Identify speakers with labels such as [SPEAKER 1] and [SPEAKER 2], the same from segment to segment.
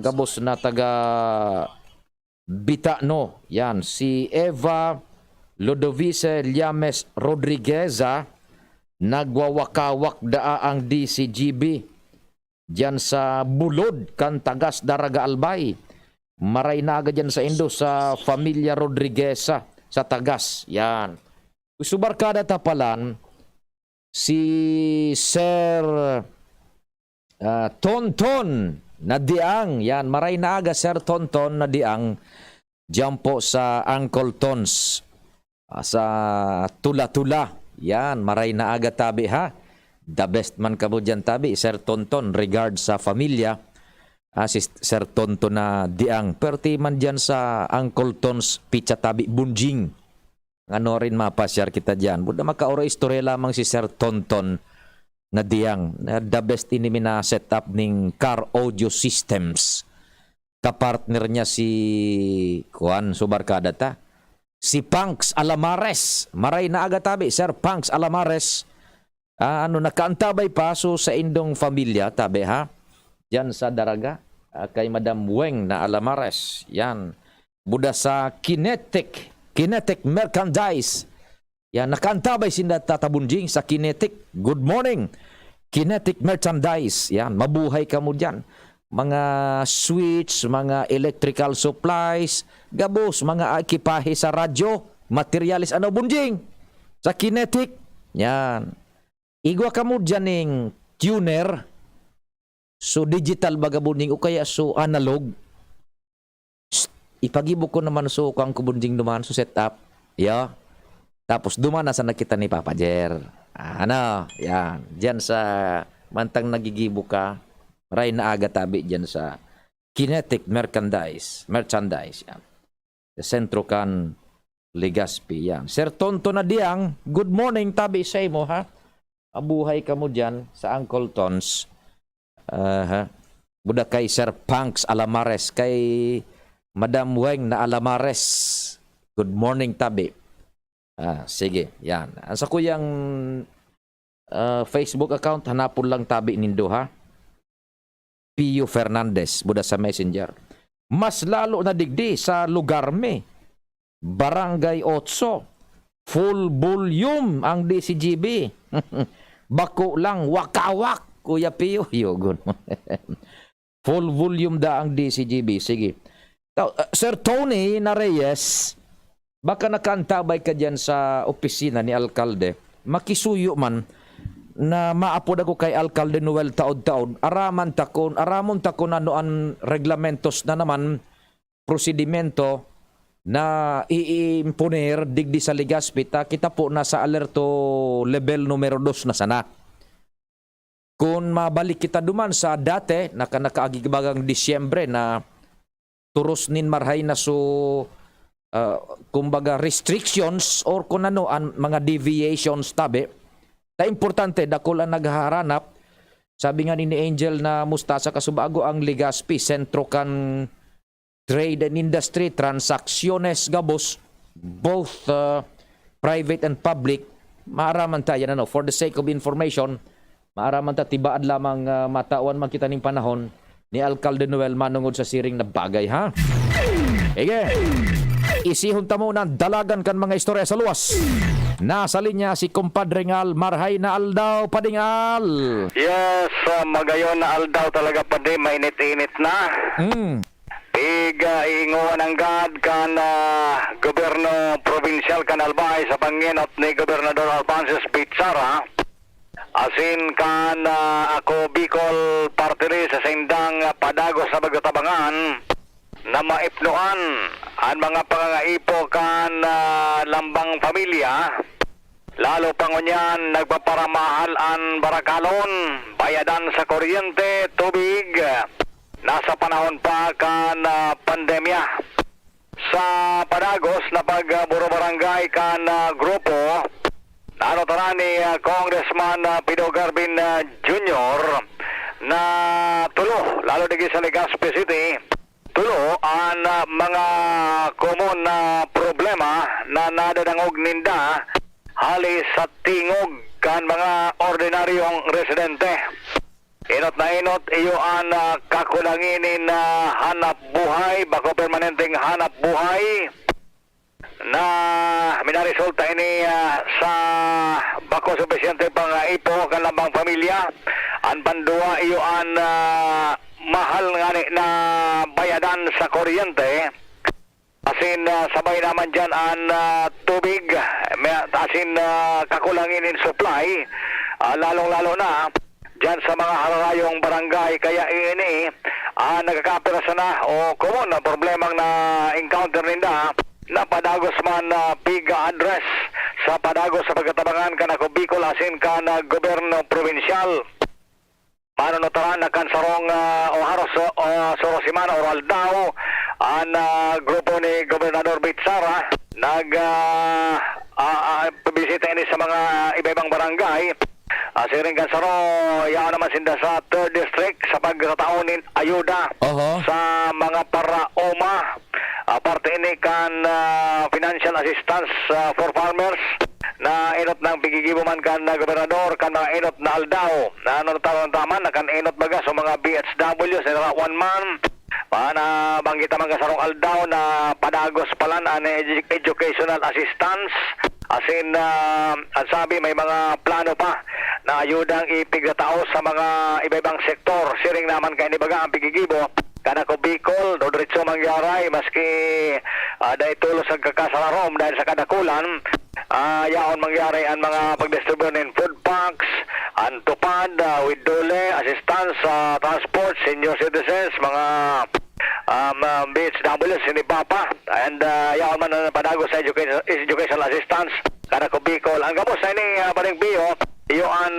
[SPEAKER 1] gabos na taga Bitano. Yan, si Eva Lodovice Llames Rodrigueza, nagwawakawak daa ang DCGB diyan sa Bulod kan tagas Daraga Albay. Maray na agad dyan sa Indo sa Familia Rodrigueza sa tagas. Yan. Gusto barkada tapalan si Sir Tonton Nadiang. Yan, maray na aga Sir Tonton Nadiang diyan po sa Uncle Tons sa Tula-Tula. Yan, maray na aga tabi ha. The best man kabo dyan tabi, Sir Tonton. Regard sa familia, si Sir Tonton na diang. Perti man dyan sa Uncle Tons Picha tabi Bunjing. Ano rin mapasyar kita dyan. Buda makaoro istorya lamang si Sir Tonton na diang. The best ini na setup ning car audio systems. Kapartner niya si Juan Subarkada ta. Si Punks Alamares. Maray na aga tabi, Sir Punks Alamares. Nakaantabay pa so sa indong familia, tabi ha? Yan sa Daraga, kay Madam Weng na Alamares. Yan. Buda sa Kinetic Merchandise. Yan, nakaantabay sinda tatabunjing sa Kinetic. Good morning, Kinetic Merchandise. Yan, mabuhay ka mo dyan. Mga switch, mga electrical supplies, gabos, mga ekipahe sa radyo, materialis bunjing sa Kinetic. Yan. Igwa ka mo dyan ng tuner, so digital bagabunding o kaya so analog. Ipagibo ko naman so kang kubunding duman so setup. Yeah. Tapos dumana sa nakita ni Papa Jer. Yan. Dyan sa mantang nagigibo ka, maray na aga tabi dyan sa Kinetic Merchandise. Yan. Sa Sentro kan Legazpi. Yan. Sir Tonto na diang, good morning tabi sa mo ha. Abuhay ka mo dyan sa Uncle Tons. Buda kay Sir Punks Alamares, kay Madam Weng na Alamares. Good morning tabi. Sige, yan. Sa kuyang Facebook account, hanapon lang tabi nindo ha. Pio Fernandez, buda sa Messenger. Mas lalo na digdi sa lugar me. Barangay 8. Full volume ang DCGB. Bako lang, wakawak, Kuya Pio. Yogon. Full volume da ang DCGB. Sige. Sir Tony na Reyes, baka nakantabay ka dyan sa opisina ni Alkalde. Makisuyo man na maapod ako kay Alkalde Noel taod-taod. Aramon takon ano ang reglamentos na naman, prosedimento na iimponer digdi sa Legazpi. Kita po nasa alerto level numero 2 na sana. Kung mabalik kita duman sa dati, nakaagibagang Disyembre na turos nin marhay na so kumbaga restrictions or kung ano ang mga deviations tabi. Na importante, dako lang nagharanap. Sabi nga ni Angel na mustasa kasubago ang Legazpi, sentro kan trade and industry, transacciones gabos, both private and public. Maaraman tayo for the sake of information, maaraman ta tibaad lamang matawan man kita ning panahon ni Alcalde Noel manungod sa siring na bagay ha. Ige. Isihon ta mo na dalagan kan mga istorya sa luwas. Nasa linya si Compadre Ngal Marhay na Aldaw Padingal.
[SPEAKER 2] Yes, magayon na Aldaw talaga padi, mainit-init na. Inguwan ang gad kan gobyerno provincial kan Albay sa panginot ni Gobernador Albances Pizarra. Asin kan ako Bicol Party sa sindang padagos sa Bagatabangan na maipnuan ang mga pangangaipo kan lambang pamilya. Lalo pangunyan nagpaparamahal ang barakalon, bayadan sa kuryente, tubig. Nasa panahon pa kan pandemya. Sa Padagos na pagburo barangay kan grupo, tara ni Congressman Pido Garbin Jr. na tulo, lalo digi sa Legazpi City, tulo ang mga common na problema na nadadangog ninda hali sa tingog kan mga ordinaryong residente. Inot na inot, iyo ang kakulanginin na hanap buhay, bako permanenteng hanap buhay na minaresulta ini sa bako sufisyente pang ipo kan lambang pamilya. Ang pandua iyo ang mahal nga na bayadan sa kuryente. Asin sabay naman dyan ang tubig, asin kakulangin in supply, lalong-lalo na dyan sa mga harayong barangay. Kaya ini nagkakapirasa na o common na problemang na encounter ninda na padagos man big address sa padagos sa pagkatabangan ka na Bicol asin ka na gobyerno provinsyal. Manunutaran na kan sarong o haros o Sorosimana o Aldao ang grupo ni Gobernador Bitsara bisita ini sa mga iba-ibang barangay. Siring kan saro yaan naman sinda sa 3rd District sa pagkataonin ayuda sa mga para-oma. Parte ini kan financial assistance for farmers na inot ng pigigibo man kan gobernador kan mga inot na Aldao na taman na kan inot baga sa mga BHW sa 1 month na banggit naman ka sarong Aldao na padagos palan ang educational assistance asin ang sabi may mga plano pa na ayudang ipigataos sa mga iba-ibang sektor. Siring naman kay ni baga ang pigigibo kana ko Bicol do diretso mangyaray maski dahil tulos ang kakasalarom dahil sa kadakulan yaon mangyari ang mga pagdistribute ng food packs ang tupad with dole assistance sa transport senior citizens mga BHW sinipapa and yaon man na padago sa educational assistance kana ko Bicol ang gamos na ini Baring Pio iyo ang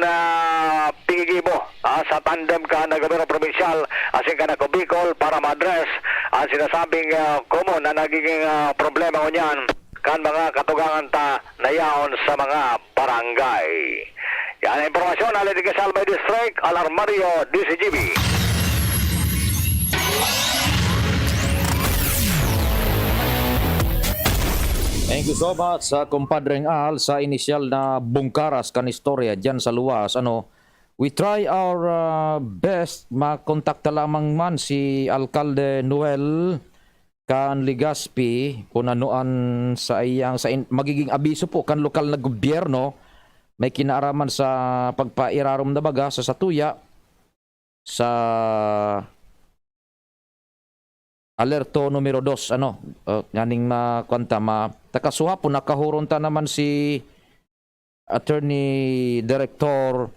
[SPEAKER 2] pigigibo sa tandem ka na gobyerno provinsyal asin ka na ko Bicol para ma-address ang sinasabing common na nagiging problema ko niyan kan mga katugangan ta na yaon sa mga barangay. Yan ang impormasyon alin di Salbay District, Alarmario, DCGB.
[SPEAKER 1] Thank you so much sa kumpadreng Al sa inisyal na bungkaras kan istorya dyan sa luwas. We try our best makontakta lamang man si Alcalde Noel kan Legazpi kung anuan sa iyang magiging abiso po kan lokal na gobyerno may kinaaraman sa pagpairarom na baga sa Satuya sa alerto numero 2 nganing makwanta takasuha po nakahuron ta naman si Attorney Director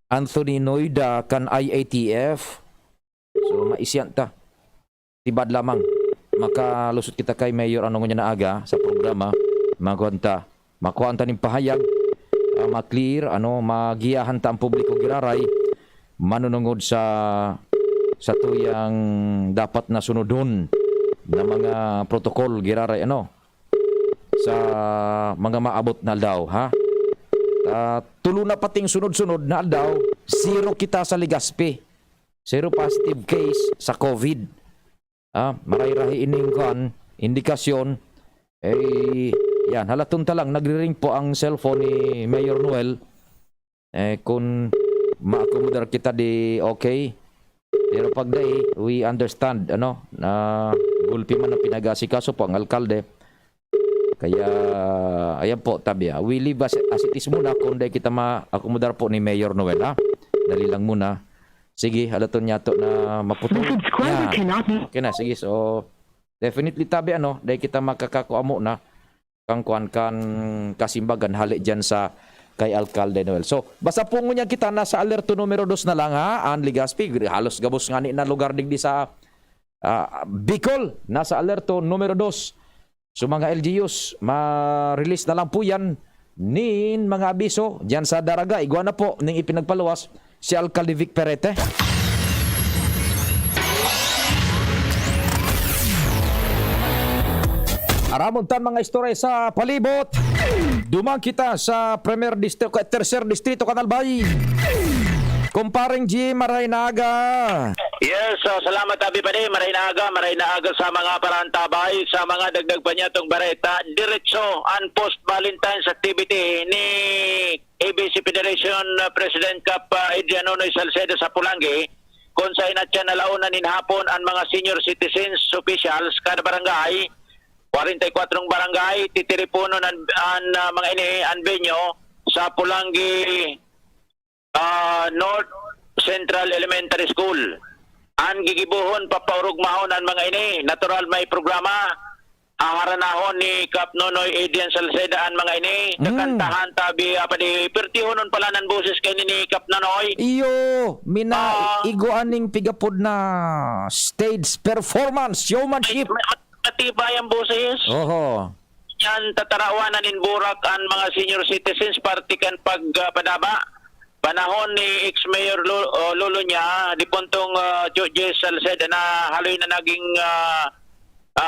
[SPEAKER 1] Anthony Noida kan IATF. So maisyan ta tibad lamang makalusot kita kay Mayor niya na aga sa programa makuanta ning pahayag ma-clear magiyahan ta ang publiko giraray manunungod sa tuyang dapat na sunodon na mga protocol giraray sa mga maabot na aldaw tulo na pating sunod-sunod na aldaw zero kita sa Legazpi, zero positive case sa COVID. Maray-rahi ining indikasyon yan halatun talang nagre-ring po ang cellphone ni Mayor Noel kung ma-accommodate kita di okay pero pag we understand na gulpi man ang pinagasikaso po ang alkalde kaya ayan po tabi we leave as it is muna kung di kita ma-accommodate po ni Mayor Noel dali lang muna. Sige, halaton niya to na maputol. Okay na, sige. So, definitely tabi dahil kita makakakuamo na kang kuan kan kasimbagan hali dyan sa kay Alcalde Noel. So, basta po niya kita nasa alerto numero 2 na lang ang Legazpi. Halos gabos nga ni na lugar digdi sa Bicol. Nasa alerto numero 2. So, mga LGUs, ma-release na lang po yan nin mga abiso dyan sa Daraga. Igwa na po ning ipinagpaluwas si Alcalde Vic Perete. Aramon tan mga istorya sa palibot. Dumang kita sa Premier Distrito at Tercer Distrito Kanalbay. Kumparing G Maraynaga.
[SPEAKER 3] Yes, salamat Abi Pade. Maray na aga sa mga parantabay, sa mga dagdag pa niya itong bareta. Diretso ang post-Valentine's activity ni ABC Federation President Cup Adrian Nonoy Salcedo sa Pulangi. Kung sa inatya na launan nin hapon ang mga senior citizens officials kada barangay, 44 barangay, titiripuno ang mga ini, ang venue sa Pulangi North Central Elementary School. Ang gigibuhon papaurugmahon ang mga ini, natural may programa. Ang haranahon ni Kap Nonoy Adrian Salceda ang mga ini, nakantahan tabi apadi pertihonon pala ng boses kay ni Kap Nonoy.
[SPEAKER 1] Iyo, mina igo aning pigapod na stage performance, showmanship.
[SPEAKER 3] Matibay ang boses.
[SPEAKER 1] Oho.
[SPEAKER 3] Yan tatarawanan in Burak ang mga senior citizens partikan pagpadaba. Panahon ni ex-mayor Lolo niya, di puntong George Salceda na haloy na naging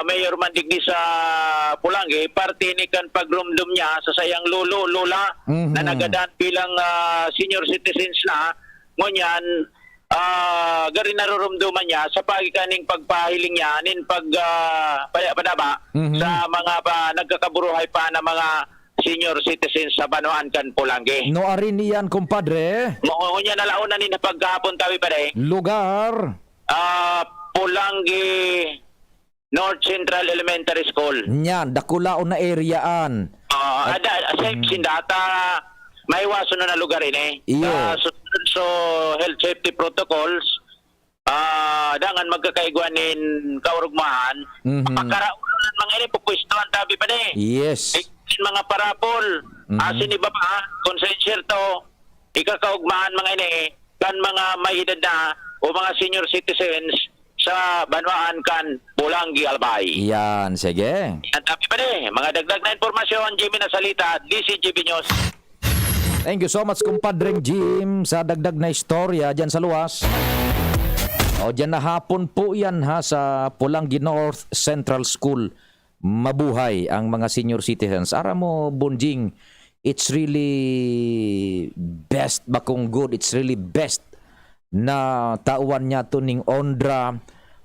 [SPEAKER 3] mayor man digdi sa Pulangi, party ni kan pagrumdum niya sa sayang Lola na nagadan bilang senior citizens na ngunyan gari narurumduman niya sa pagikaning pagpahiling niya nin padaba sa mga nagkakaburuhay pa na mga senior citizens sa Banuan kan Pulangi.
[SPEAKER 1] No arin niyan, kumpadre.
[SPEAKER 3] Ngunyan na launan ni pagkahapon tabi pa rin.
[SPEAKER 1] Lugar.
[SPEAKER 3] Pulangi North Central Elementary School.
[SPEAKER 1] Nyan, dakulaon na areaan.
[SPEAKER 3] Sindata, may waso na lugar ini.
[SPEAKER 1] Iyo.
[SPEAKER 3] So, health safety protocols, dangan magkakaigwanin kaurugmahan. Pagkaraunan mga ini, pupwistuhan tabi pa rin.
[SPEAKER 1] Yes.
[SPEAKER 3] Mga parapol, asin iba pa, konsensyer to, ikakaugmahan mga ini, kan mga may edad na o mga senior citizens sa Banuan kan Pulangi Albay.
[SPEAKER 1] Yan, sige.
[SPEAKER 3] At happy pa rin, mga dagdag na informasyon, Jimmy na salita, DCGB News.
[SPEAKER 1] Thank you so much, kumpadreng Jim, sa dagdag na istorya dyan sa luwas. O, dyan na hapon po yan ha, sa Pulangi North Central School. Mabuhay ang mga senior citizens. Ara mo, Bunjing, it's really best bakong good. It's really best na tauan niya to ning ondra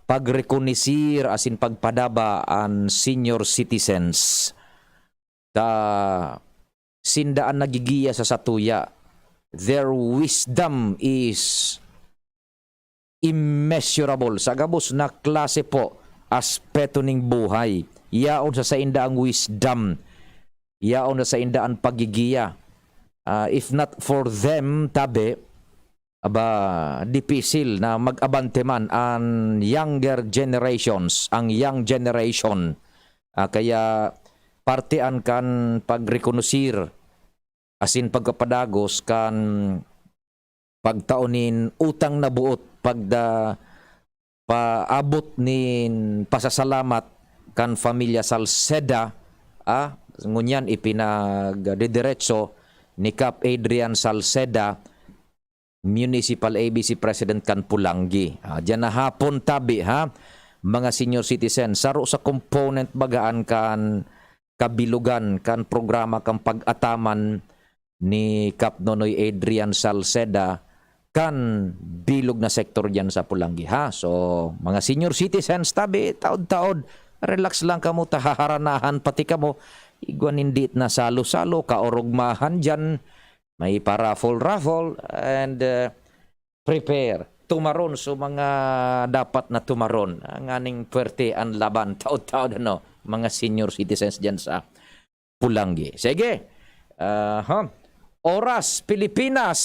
[SPEAKER 1] pagrekonisir asin pagpadaba ang senior citizens. Sindaan nagigiya sa satuya. Their wisdom is immeasurable. Sa gabos na klase po, aspeto ning buhay. Yaon sa inda ang wisdom. Yaon sa inda ang pagigiya. If not for them, tabi, dipisil na mag-abante man ang younger generations, ang young generation. Kaya partian kan pagrekonosir, asin pagkapadagos kan pagtaonin utang na buot, paabot nin pasasalamat kan Familia Salceda, ngunyan ipinagdidiretso ni Kap Adrian Salceda, Municipal ABC President kan Pulangi. Diyan na hapon tabi ha, mga senior citizen, saro sa component bagaan kan kabilugan kan programa kan pag-ataman ni Kap Nonoy Adrian Salceda kan bilog na sektor diyan sa Pulangi ha. So mga senior citizens tabi, taod-taod, relax lang kamo, tahaharanahan pati kamo, igwan indit na salo-salo, kaorugmahan dyan, may raffle and prepare. Tumaron so mga dapat na tumaron. Ang aning puwerte ang laban, taod-taod mga senior citizens dyan sa Pulangi. Sige, Oras Pilipinas,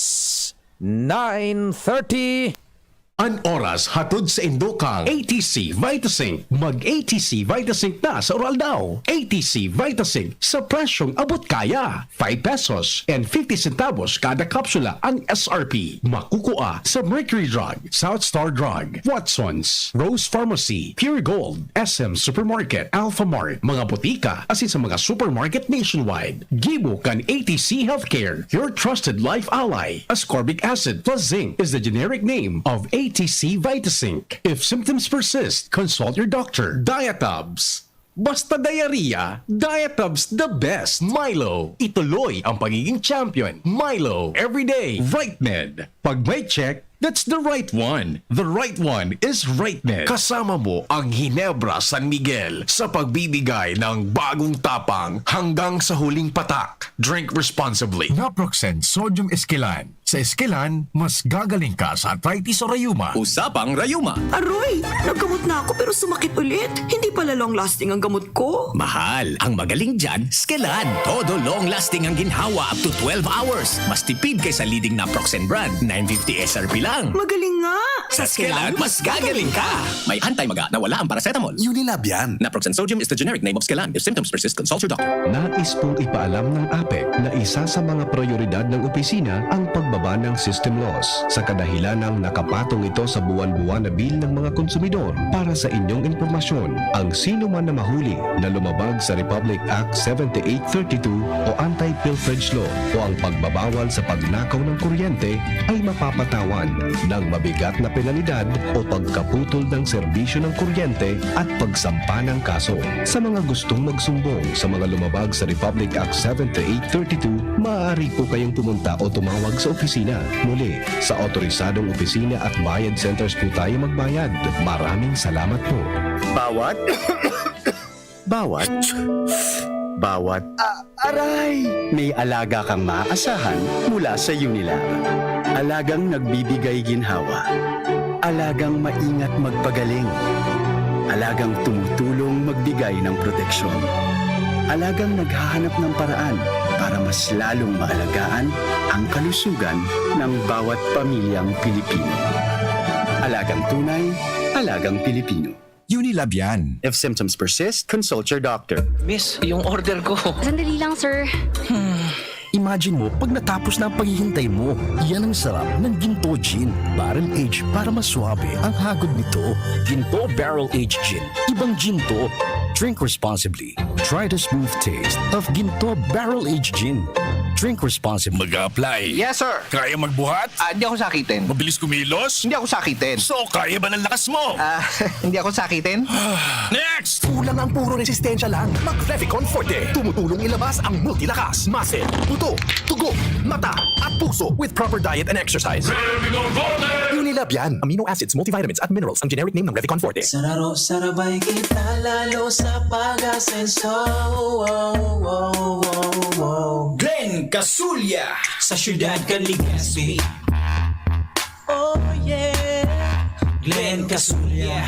[SPEAKER 1] 9:30.
[SPEAKER 4] An oras hatod sa Indokang ATC Vitasync. Mag-ATC Vitasync na sa oral daw. ATC Vitasync sa presyong abot kaya. 5 pesos and 50 centavos kada kapsula ang SRP. Makukuha sa Mercury Drug, South Star Drug, Watson's, Rose Pharmacy, Pure Gold, SM Supermarket, Alphamart, mga botika, asin sa mga supermarket nationwide. Gibo kan ATC Healthcare, your trusted life ally. Ascorbic acid plus zinc is the generic name of ATC Vitasync. If symptoms persist, consult your doctor. Diatabs. Basta diarrhea, Diatabs the best. Milo, ituloy ang pagiging champion. Milo, everyday. Right Med. Pag may check, That's the right one. The right one is RightMed. Kasama mo ang Ginebra San Miguel sa pagbibigay ng bagong tapang hanggang sa huling patak. Drink responsibly.
[SPEAKER 5] Naproxen Sodium Esquilan. Sa Esquilan, mas gagaling ka sa arthritis o rayuma.
[SPEAKER 4] Usapang Rayuma.
[SPEAKER 6] Aroy, naggamot na ako pero sumakit ulit. Hindi pala long-lasting ang gamot ko.
[SPEAKER 7] Mahal. Ang magaling dyan, Skelan. Todo long-lasting ang ginhawa up to 12 hours. Mas tipid kaysa leading Naproxen brand. 950 SRP lang.
[SPEAKER 6] Magaling nga.
[SPEAKER 7] Sa Skelan, mas gagaling ka. May anti-maga na wala ang paracetamol.
[SPEAKER 8] Unilab yan.
[SPEAKER 7] Naproxen sodium is the generic name of Skelan. If symptoms persist, consult your doctor.
[SPEAKER 4] Nais pong ipaalam ng APEC na isa sa mga prioridad ng opisina ang pagbaba ng system loss sa kadahilan ng nakapatong ito sa buwan-buwan na bill ng mga konsumidor. Para sa inyong impormasyon, ang sino man na mahuli na lumabag sa Republic Act 7832 o Anti-Pilferage Law o ang pagbabawal sa pagnakaw ng kuryente ay mapapatawan ng mabigat na penalidad o pagkaputol ng serbisyo ng kuryente at pagsampa ng kaso. Sa mga gustong magsumbong sa mga lumabag sa Republic Act 7832, maaari po kayong pumunta o tumawag sa opisina. Muli, sa otorisadong opisina at bayad centers po tayo magbayad. Maraming salamat po.
[SPEAKER 8] Bawat... Aray! May alaga kang maaasahan mula sa Unilab. Alagang nagbibigay ginhawa. Alagang maingat magpagaling. Alagang tumutulong magbigay ng proteksyon. Alagang naghahanap ng paraan para mas lalong maalagaan ang kalusugan ng bawat pamilyang Pilipino. Alagang tunay, alagang Pilipino.
[SPEAKER 5] Unilab yan.
[SPEAKER 8] If symptoms persist, consult your doctor.
[SPEAKER 9] Miss, yung order ko.
[SPEAKER 10] Sandali lang, sir.
[SPEAKER 5] Imagine mo, pag natapos na ang paghihintay mo, yan ang sarap ng Ginto Gin. Barrel Age para maswabe ang hagod nito. Ginto Barrel Age Gin. Ibang Ginto. Drink responsibly. Try the smooth taste of Ginto Barrel Age Gin. Drink responsibly.
[SPEAKER 11] Mag-apply.
[SPEAKER 9] Yes, sir.
[SPEAKER 11] Kaya magbuhat?
[SPEAKER 9] Hindi ako sakitin.
[SPEAKER 11] Mabilis kumilos?
[SPEAKER 9] Hindi ako sakitin.
[SPEAKER 11] So, kaya ba ng lakas mo?
[SPEAKER 9] Hindi ako sakitin.
[SPEAKER 11] Next!
[SPEAKER 5] Kulang ang puro resistensya lang. Mag-Revicon Forte. Tumutulong ilabas ang multilakas, muscle, buto, tugo, mata, at puso with proper diet and exercise. Unilab yan. Amino acids, multivitamins at minerals ang generic name ng Revicon Forte.
[SPEAKER 12] Sararo, sarabay kita lalo sa pag-asenso. Glenn Casulya sa siyudad Legazpi. Oh yeah, Glenn Casulya.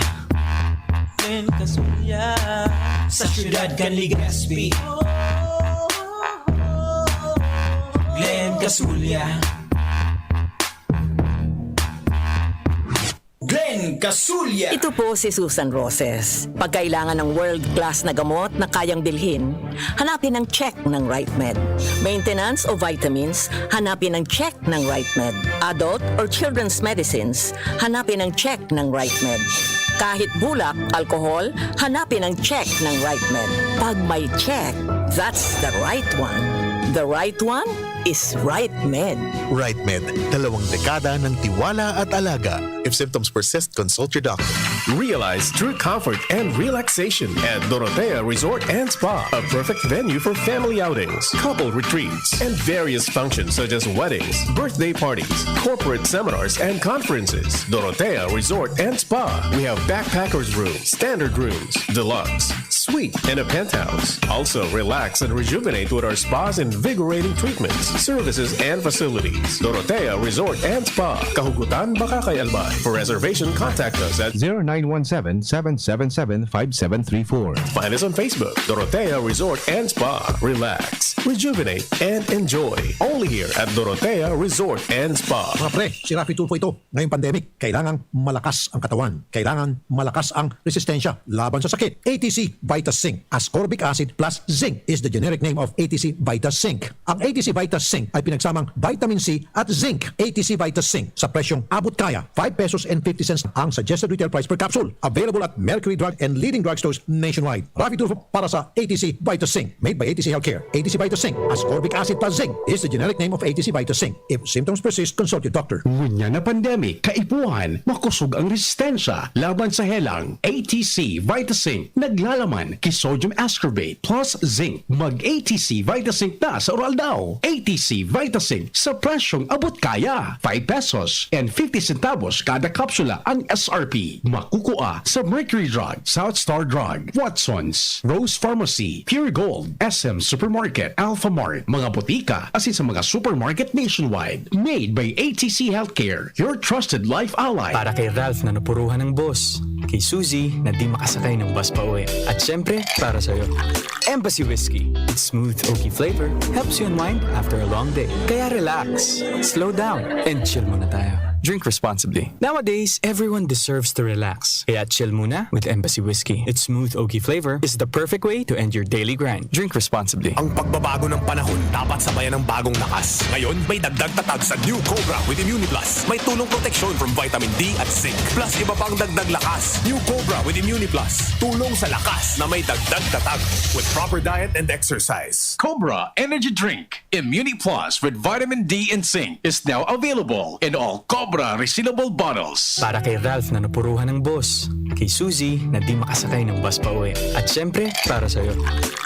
[SPEAKER 12] Glenn Casulya sa siyudad Legazpi. Glenn Casulya. Glenn Casulya.
[SPEAKER 6] Ito po si Susan Roses. Pag kailangan ng world-class na gamot na kayang bilhin, hanapin ang check ng RightMed. Maintenance o vitamins, hanapin ang check ng RightMed. Adult or children's medicines, hanapin ang check ng RightMed. Kahit bulak, alcohol, hanapin ang check ng RightMed. Pag may check, that's the right one. The right one is RightMed.
[SPEAKER 5] RightMed. 2 dekada ng tiwala at alaga. If symptoms persist, consult your doctor.
[SPEAKER 4] Realize true comfort and relaxation at Dorotea Resort and Spa, a perfect venue for family outings, couple retreats, and various functions such as weddings, birthday parties, corporate seminars, and conferences. Dorotea Resort and Spa. We have backpackers rooms, standard rooms, deluxe, suite, and a penthouse. Also, relax and rejuvenate with our spas and invigorating treatments, services, and facilities. Dorotea Resort and Spa. Kahugutan, Bakakay, Albay. For reservation, contact us at
[SPEAKER 5] 0917-777-5734.
[SPEAKER 4] Find us on Facebook, Dorotea Resort and Spa. Relax, rejuvenate, and enjoy. Only here at Dorotea Resort and Spa.
[SPEAKER 5] Mga pre, si Rafi Tulfo ito. Ngayong pandemic, kailangang malakas ang katawan. Kailangan malakas ang resistensya laban sa sakit. ATC Vitasync. Ascorbic acid plus zinc is the generic name of ATC Vitasync. Ang ATC Vitasync ay pinagsamang vitamin C at zinc. ATC Vitasync sa presyong abot kaya. 5 pesos and 50 cents ang suggested retail price per capsule. Available at Mercury Drug and leading drugstores nationwide. Rafi Tulfo para sa ATC Vitasync. Made by ATC Healthcare. ATC Vitasync. Ascorbic acid plus zinc is the generic name of ATC Vitasync. If symptoms persist, consult your doctor.
[SPEAKER 4] Ngunya na pandemic, kaipuhan, makusog ang resistensya laban sa helang. ATC Vitasync, naglalaman yan kay sodium ascorbate plus zinc. Mag-ATC Vitasync na sa oral daw. ATC Vitasync sa presyong abot kaya. 5 pesos and 50 centavos kada kapsula ang SRP. Makukuha sa Mercury Drug, South Star Drug, Watson's, Rose Pharmacy, Pure Gold, SM Supermarket, Alpha Mart, mga botika, asin sa mga supermarket nationwide. Made by ATC Healthcare, your trusted life ally.
[SPEAKER 10] Para kay Ralph na napuruhan ng boss, kay Suzy na di makasakay ng bus pa uwi, at syempre, para sa'yo, Embassy Whiskey. Its smooth, oaky flavor helps you unwind after a long day. Kaya relax, slow down, and chill muna tayo. Drink responsibly. Nowadays, everyone deserves to relax. Kaya chill muna with Embassy Whiskey. Its smooth, oaky flavor is the perfect way to end your daily grind. Drink responsibly.
[SPEAKER 7] Ang pagbabago ng panahon dapat sabayan ng bagong lakas. Ngayon, may dagdag tatag sa New Cobra with ImmuniPlus. May tulong proteksyon from vitamin D at zinc. Plus iba pang dagdag lakas. New Cobra with ImmuniPlus. Tulong sa lakas na may dagdag tatag with proper diet and exercise.
[SPEAKER 4] Cobra Energy Drink Immuni Plus with vitamin D and zinc is now available in all Cobra resealable bottles.
[SPEAKER 10] Para kay Ralph na napuruhan ng boss, kay Suzy na di makasakay ng bus pa uwi, at syempre, para sa'yo,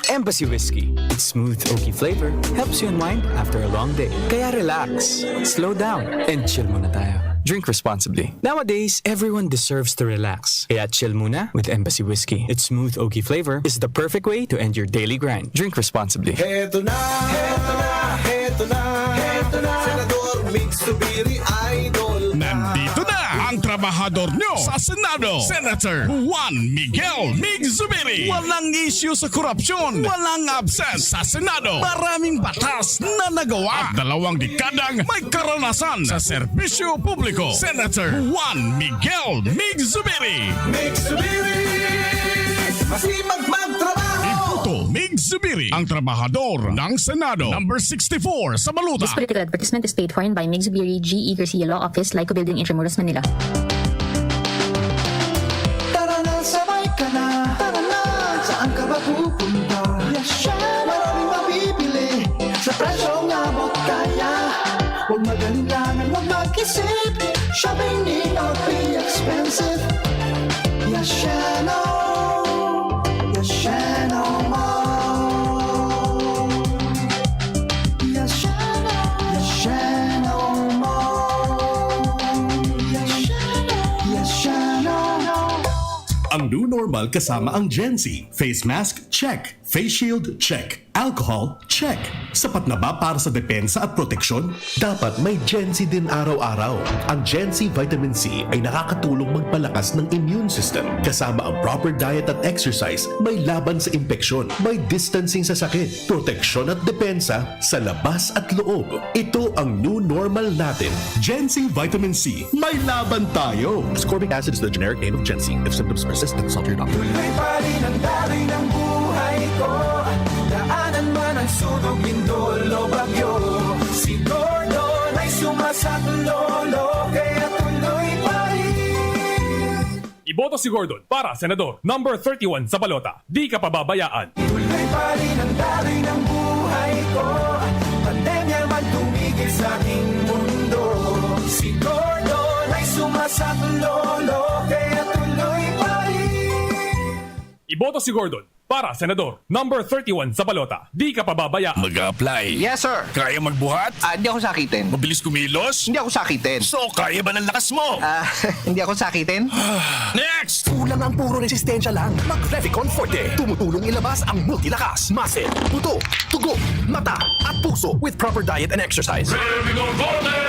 [SPEAKER 10] Embassy Whiskey. Its smooth, oaky flavor helps you unwind after a long day. Kaya relax, slow down, and chill muna tayo. Drink responsibly. Nowadays, everyone deserves to relax. Kaya chill muna with Embassy Whiskey. Its smooth, oaky flavor is the perfect way to end your daily grind. Drink responsibly.
[SPEAKER 12] Heto na, heto na, heto na, heto na. Senador Mix Zubiri Idol na.
[SPEAKER 11] Nandito na ang trabahador nyo sa Senado, Senator Juan Miguel Mig Zubiri. Walang issue sa korupsyon, walang absent sa Senado. Maraming batas na nagawa at 2 dekadang may karanasan sa serbisyo publiko. Senator Juan Miguel Mig Zubiri.
[SPEAKER 12] Mix Zubiri, masipag magtrabaho.
[SPEAKER 11] Iputo Mig Zubiri, ang trabahador ng Senado. Number 64 sa Baluta.
[SPEAKER 13] This political advertisement is paid for by Mig Zubiri, G. E. Garcia Law Office, Lyco Building, Intramuros, Manila.
[SPEAKER 12] Tara na, sabay ka na. Tara na, saan ka ba pupunta? Yasha, maraming mabibili sa presyong abot kaya. Huwag magalinlangan, huwag mag-isip. Shopping need not be expensive. Yasha, no. Yasha, no more. Yasha, no. Yasha, no more. Yasha, no.
[SPEAKER 4] Ang new normal kasama ang Gen Z. Face mask, check. Face shield, check. Alcohol, check. Sapat na ba para sa depensa at proteksyon? Dapat may Gen Z din araw-araw. Ang Gen Z Vitamin C ay nakakatulong magpalakas ng immune system. Kasama ang proper diet at exercise, may laban sa impeksyon, may distancing sa sakit, proteksyon at depensa sa labas at loob. Ito ang new normal natin. Gen Z Vitamin C, may laban tayo. Ascorbic acid is the generic name of Gen Z. If symptoms persist, consult your doctor.
[SPEAKER 12] Tuloy pa rin ang daloy ng buhay ko. Daanan man ang sunog, lindol o bagyo. Si Gordon ay sumasaklolo, kaya tuloy pa rin.
[SPEAKER 11] Iboto si Gordon para Senador. Number 31 sa Balota. Di ka pababayaan.
[SPEAKER 12] Tuloy pa rin ang daloy ng buhay ko. Pandemya man tumigil sa aking mundo. Si Gordon ay sumasaklolo, kaya tuloy pa rin.
[SPEAKER 11] Iboto si Gordon para Senador. Number 31 sa Balota. Di ka pababayaan.
[SPEAKER 9] Mag-apply.
[SPEAKER 2] Yes, sir.
[SPEAKER 9] Kaya magbuhat?
[SPEAKER 2] Hindi ako sakitin.
[SPEAKER 9] Mabilis kumilos?
[SPEAKER 2] Hindi ako sakitin.
[SPEAKER 9] So, kaya ba ng lakas mo?
[SPEAKER 2] Hindi ako sakitin.
[SPEAKER 9] Next!
[SPEAKER 7] Kulang ang puro resistensya lang. Mag-Revicon Forte. Tumutulong ilabas ang multilakas, muscle, buto, tugo, mata, at puso with proper diet and exercise.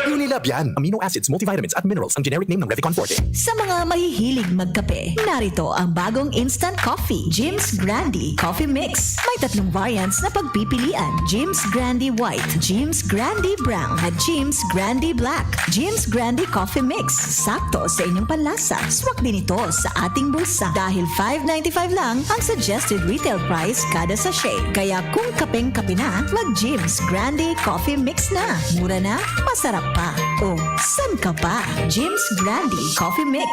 [SPEAKER 7] Unilab yan. Amino acids, multivitamins, at minerals ang generic name ng Revicon Forte.
[SPEAKER 14] Sa mga mahihilig magkape, narito ang bagong instant coffee, Jim's Grande Coffee Mix. May 3 variants na pagpipilian. Jim's Grande White, Jim's Grande Brown, at Jim's Grande Black. Jim's Grande Coffee Mix. Sakto sa inyong panlasa. Swak din ito sa ating bulsa. Dahil $5.95 lang ang suggested retail price kada sachet. Kaya kung kapeng-kape na, mag-Jim's Grande Coffee Mix na. Mura na, masarap pa. O, san ka pa? Jim's Grande Coffee Mix.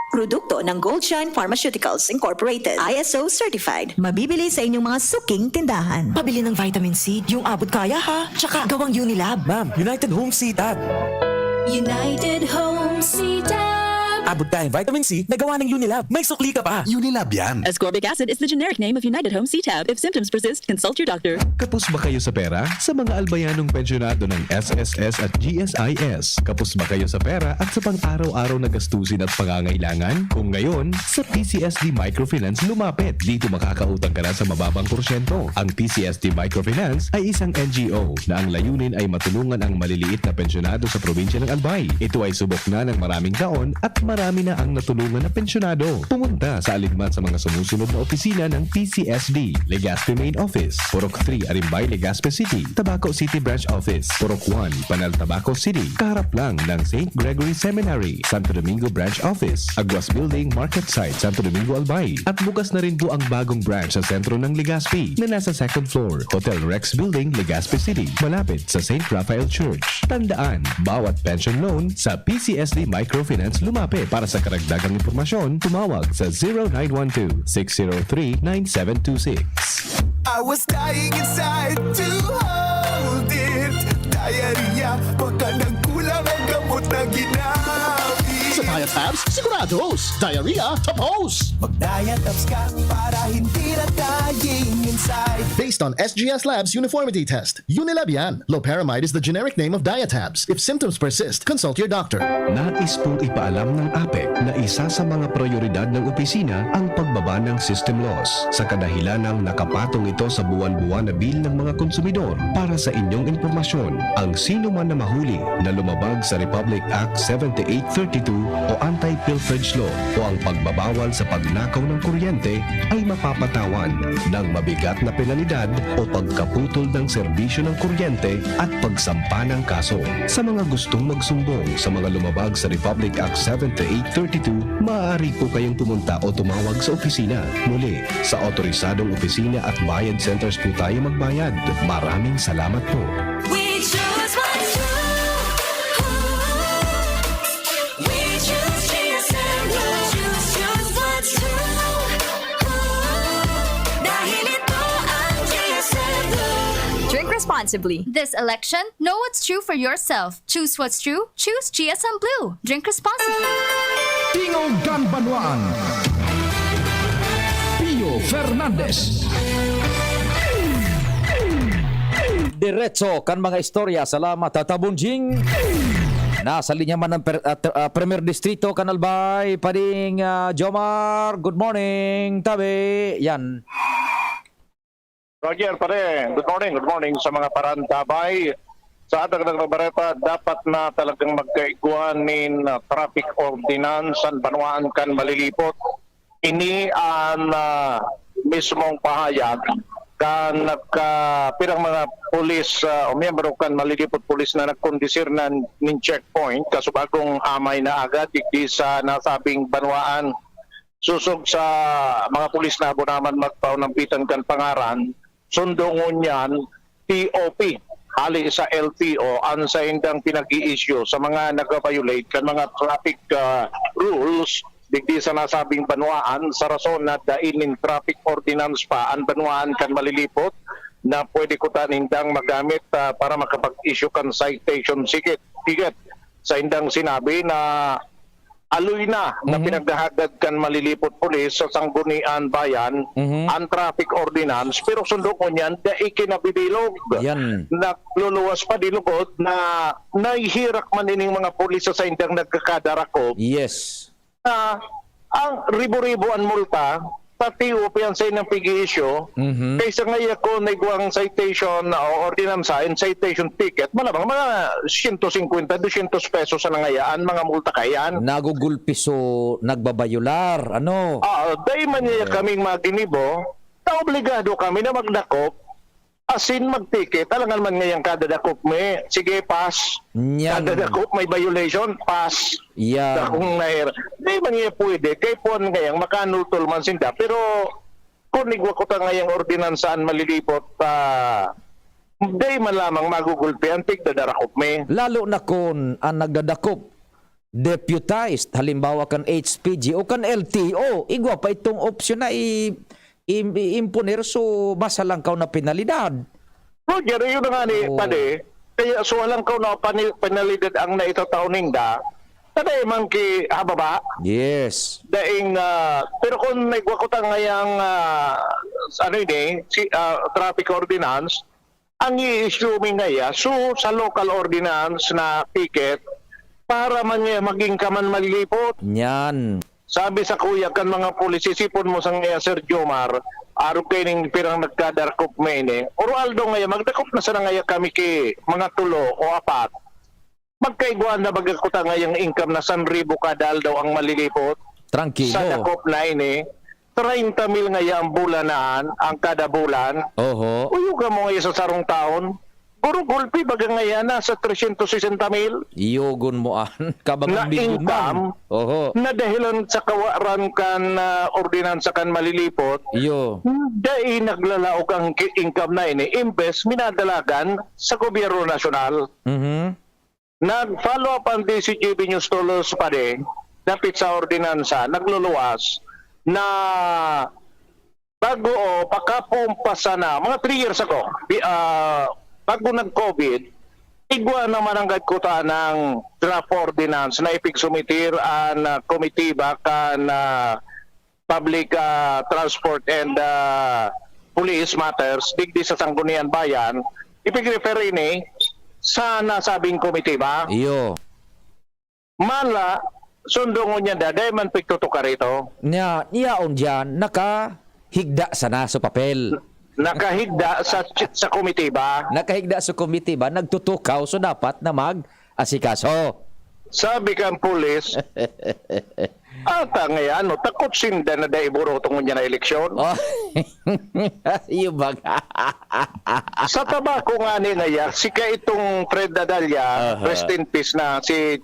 [SPEAKER 14] Produkto ng Goldshine Pharmaceuticals Incorporated. ISO certified. Mabibili sa inyong mga suking tindahan.
[SPEAKER 6] Pabili ng vitamin C, yung abot kaya ha. Tsaka gawang Unilab.
[SPEAKER 10] Ma'am, United Home C-Tab.
[SPEAKER 13] United Home C-Tab.
[SPEAKER 9] Abot tayong vitamin C na gawa ng Unilab. May sukli ka pa.
[SPEAKER 7] Unilab yan.
[SPEAKER 13] Ascorbic acid is the generic name of United Home C-Tab. If symptoms persist, consult your doctor.
[SPEAKER 4] Kapos ba kayo sa pera? Sa mga albayanong pensyonado ng SSS at GSIS. Kapos ba kayo sa pera at sa pang-araw-araw na gastusin at pangangailangan? Kung ngayon, sa PCSD Microfinance lumapit. Dito makakautang ka na sa mababang porsyento. Ang PCSD Microfinance ay isang NGO na ang layunin ay matulungan ang maliliit na pensyonado sa probinsya ng Albay. Ito ay subok na ng maraming taon at marami na ang natulungan na pensyonado. Pumunta sa alinman sa mga sumusunod na opisina ng PCSD. Legazpi Main Office, Purok 3, Arimbay, Legazpi City. Tabaco City Branch Office, Purok 1, Panal, Tabaco City. Kaharap lang ng St. Gregory Seminary, Santo Domingo Branch Office, Aguas Building, Market Site, Santo Domingo, Albay. At bukas na rin po ang bagong branch sa sentro ng Legazpi na nasa second floor, Hotel Rex Building, Legazpi City, malapit sa St. Raphael Church. Tandaan, bawat pension loan sa PCSD Microfinance lumapit. Para sa karagdagang impormasyon, tumawag sa 0912-603-9726.
[SPEAKER 12] I was dying inside to hold it. Diarrhea, wag ka nagkulang ang gamot na ginabi.
[SPEAKER 5] Sa Diatabs, sigurados. Diarrhea, tapos.
[SPEAKER 12] Mag-Diatabs ka para hindi na dying inside.
[SPEAKER 5] Based on SGS Labs uniformity test, Unilab yan. Loperamide is the generic name of Diatabs. If symptoms persist, consult your doctor.
[SPEAKER 4] Nais pong ipaalam ng APEC na isa sa mga prioridad ng opisina ang pagbaba ng system loss sa kadahilanang nakapatong ito sa buwan-buwan na bill ng mga konsumidor. Para sa inyong impormasyon, ang sino man na mahuli na lumabag sa Republic Act 7832 o Anti-Pilferage Law o ang pagbabawal sa pagnakaw ng kuryente ay mapapatawan ng mabigat na penalidad o pagkaputol ng serbisyo ng kuryente at pagsampa ng kaso. Sa mga gustong magsumbong sa mga lumabag sa Republic Act 7832, maaari po kayong pumunta o tumawag sa opisina. Muli, sa otorisadong opisina at bayad centers po tayo magbayad. Maraming salamat po.
[SPEAKER 12] We choose what's true. We choose GSM. We choose what's true. Dahil ito ang GSM.
[SPEAKER 13] Drink responsibly.
[SPEAKER 14] This election, know what's true for yourself. Choose what's true. Choose GSM Blue. Drink responsibly.
[SPEAKER 11] Tingogan Banwaan. Pio Fernandez.
[SPEAKER 1] Diretso kan mga istorya. Salamat Tatabunjing. Nasa linya man ng Premier Distrito Kanalbay. Pading Jomar. Good morning. Tabi. Yan.
[SPEAKER 2] Roger, pare. Good morning sa mga parantabay. Sa ating nagbabareta, dapat na talagang magkaiguan ng traffic ordinance ang Banwaan kan malilipot. Ini ang mismong pahayag kan nagkapirang mga pulis o miyembro kan malilipot pulis na nagkondisir na ng checkpoint kasubagong amay na agad digdi sa nasabing Banwaan. Susog sa mga pulis na naman magpaunampitan kan pangaran, sundungon yan TOP. Hali sa LTO ang sa indang pinag-i-issue sa mga nag-violate kan mga traffic rules digdi sa nasabing Banwaan sa rason na dainin traffic ordinance pa ang Banwaan kan malilipot na pwede ko indang magamit para makapag-issue kan citation ticket sa indang sinabi na aloy na pinagdahagad kan malilipot pulis sa Sanggunian Bayan ang traffic ordinance pero sundo ko niyan da ikinabibilog.
[SPEAKER 1] Yan.
[SPEAKER 2] Nagluluwas pa dilugod na nahihirak man ining mga pulis sa indang nagkakadarako.
[SPEAKER 1] Yes.
[SPEAKER 2] Ang ribo-ribo ang multa pati upian sa inang pig-issue kaysa ngayon ko naiguang citation o ordinance and citation ticket malamang mga 150-200 pesos sa nangayaan mga multa kayan
[SPEAKER 1] Nagugulpiso, nagbabayular, ano?
[SPEAKER 2] Dahil man niya kaming maginibo na obligado kami na magdakop asin mag-ticket alangan man ngayang kadadakop may sige pass kadadakop may violation pass kung nair di man niya pwede kay po ngayang makanultol man sinda pero kung nigwa ko ta ngayang ordinansaan malilipot di man lamang magugulpi ang tigdadarakop may
[SPEAKER 1] lalo na kung ang nagdadakop deputized halimbawa kan HPG o kan LTO igwa pa itong option na imponer so masalangkaw na penalidad.
[SPEAKER 2] Roger, yun na nga ni Pade. Kaya so alangkaw na penalidad ang naitataw ninda Taday man ki hababa.
[SPEAKER 1] Yes.
[SPEAKER 2] Daing pero kung nagwakutan ngayang ano ini si traffic ordinance, ang i-issue mi ngaya sa local ordinance na ticket para man nga maging kaman malilipot.
[SPEAKER 1] Yan.
[SPEAKER 2] Sabi sa kuya kan mga pulis, isipon mo sa ngaya Sir Jomar, araw kayo ning pirang nagkadarkop may Oro Aldo ngaya, magdakop na sa ngaya kami ki mga tulo o apat. Magkaiguan na bagakota ngayang income na 1,000 kada daw ang malilipot.
[SPEAKER 1] Tranquilo.
[SPEAKER 2] Sa dakop na ini, 30 mil ngaya ang bulanaan, ang kada bulan.
[SPEAKER 1] Oho.
[SPEAKER 2] Uyo ka mo ngaya sa sarong taon. Puro gulpi baga ngaya na sa 360 mil.
[SPEAKER 1] Iyogon mo an. Kabang
[SPEAKER 2] Na
[SPEAKER 1] bilyon
[SPEAKER 2] income,
[SPEAKER 1] man. Oho.
[SPEAKER 2] na dahilan sa kawaran kan ordinansa kan malilipot,
[SPEAKER 1] Iyo.
[SPEAKER 2] dahil naglalaog ang income na ini, imbes minadalagan sa gobyerno nasyonal.
[SPEAKER 1] Mhm.
[SPEAKER 2] Nag-follow up ang DCGB News Tolos pa rin, dapit sa ordinansa, nagluluwas na bago o pakapumpasa na, mga 3 years ago, bago nag-COVID, igwa naman ang gagkuta ng draft ordinance na ipigsumitir ang komitiba kan public transport and police matters digdi sa Sangguniang Bayan, ipig-refer ini sa nasabing komitiba.
[SPEAKER 1] Iyo.
[SPEAKER 2] Mala, sundong niya daday man pigtuto ka rito.
[SPEAKER 1] Niyaon dyan, nakahigda sana sa papel.
[SPEAKER 2] Nakahigda sa komitiba.
[SPEAKER 1] Nakahigda sa komite ba, nagtutukaw, so dapat na mag-asikaso.
[SPEAKER 2] Sabi kang pulis, ata ngayon, takot sinda na dahi burotong niya na eleksyon.
[SPEAKER 1] Oh. Iyo ba?
[SPEAKER 2] Sa tabako nga ni ngaya, sika itong Fred Dadalya, rest in peace na si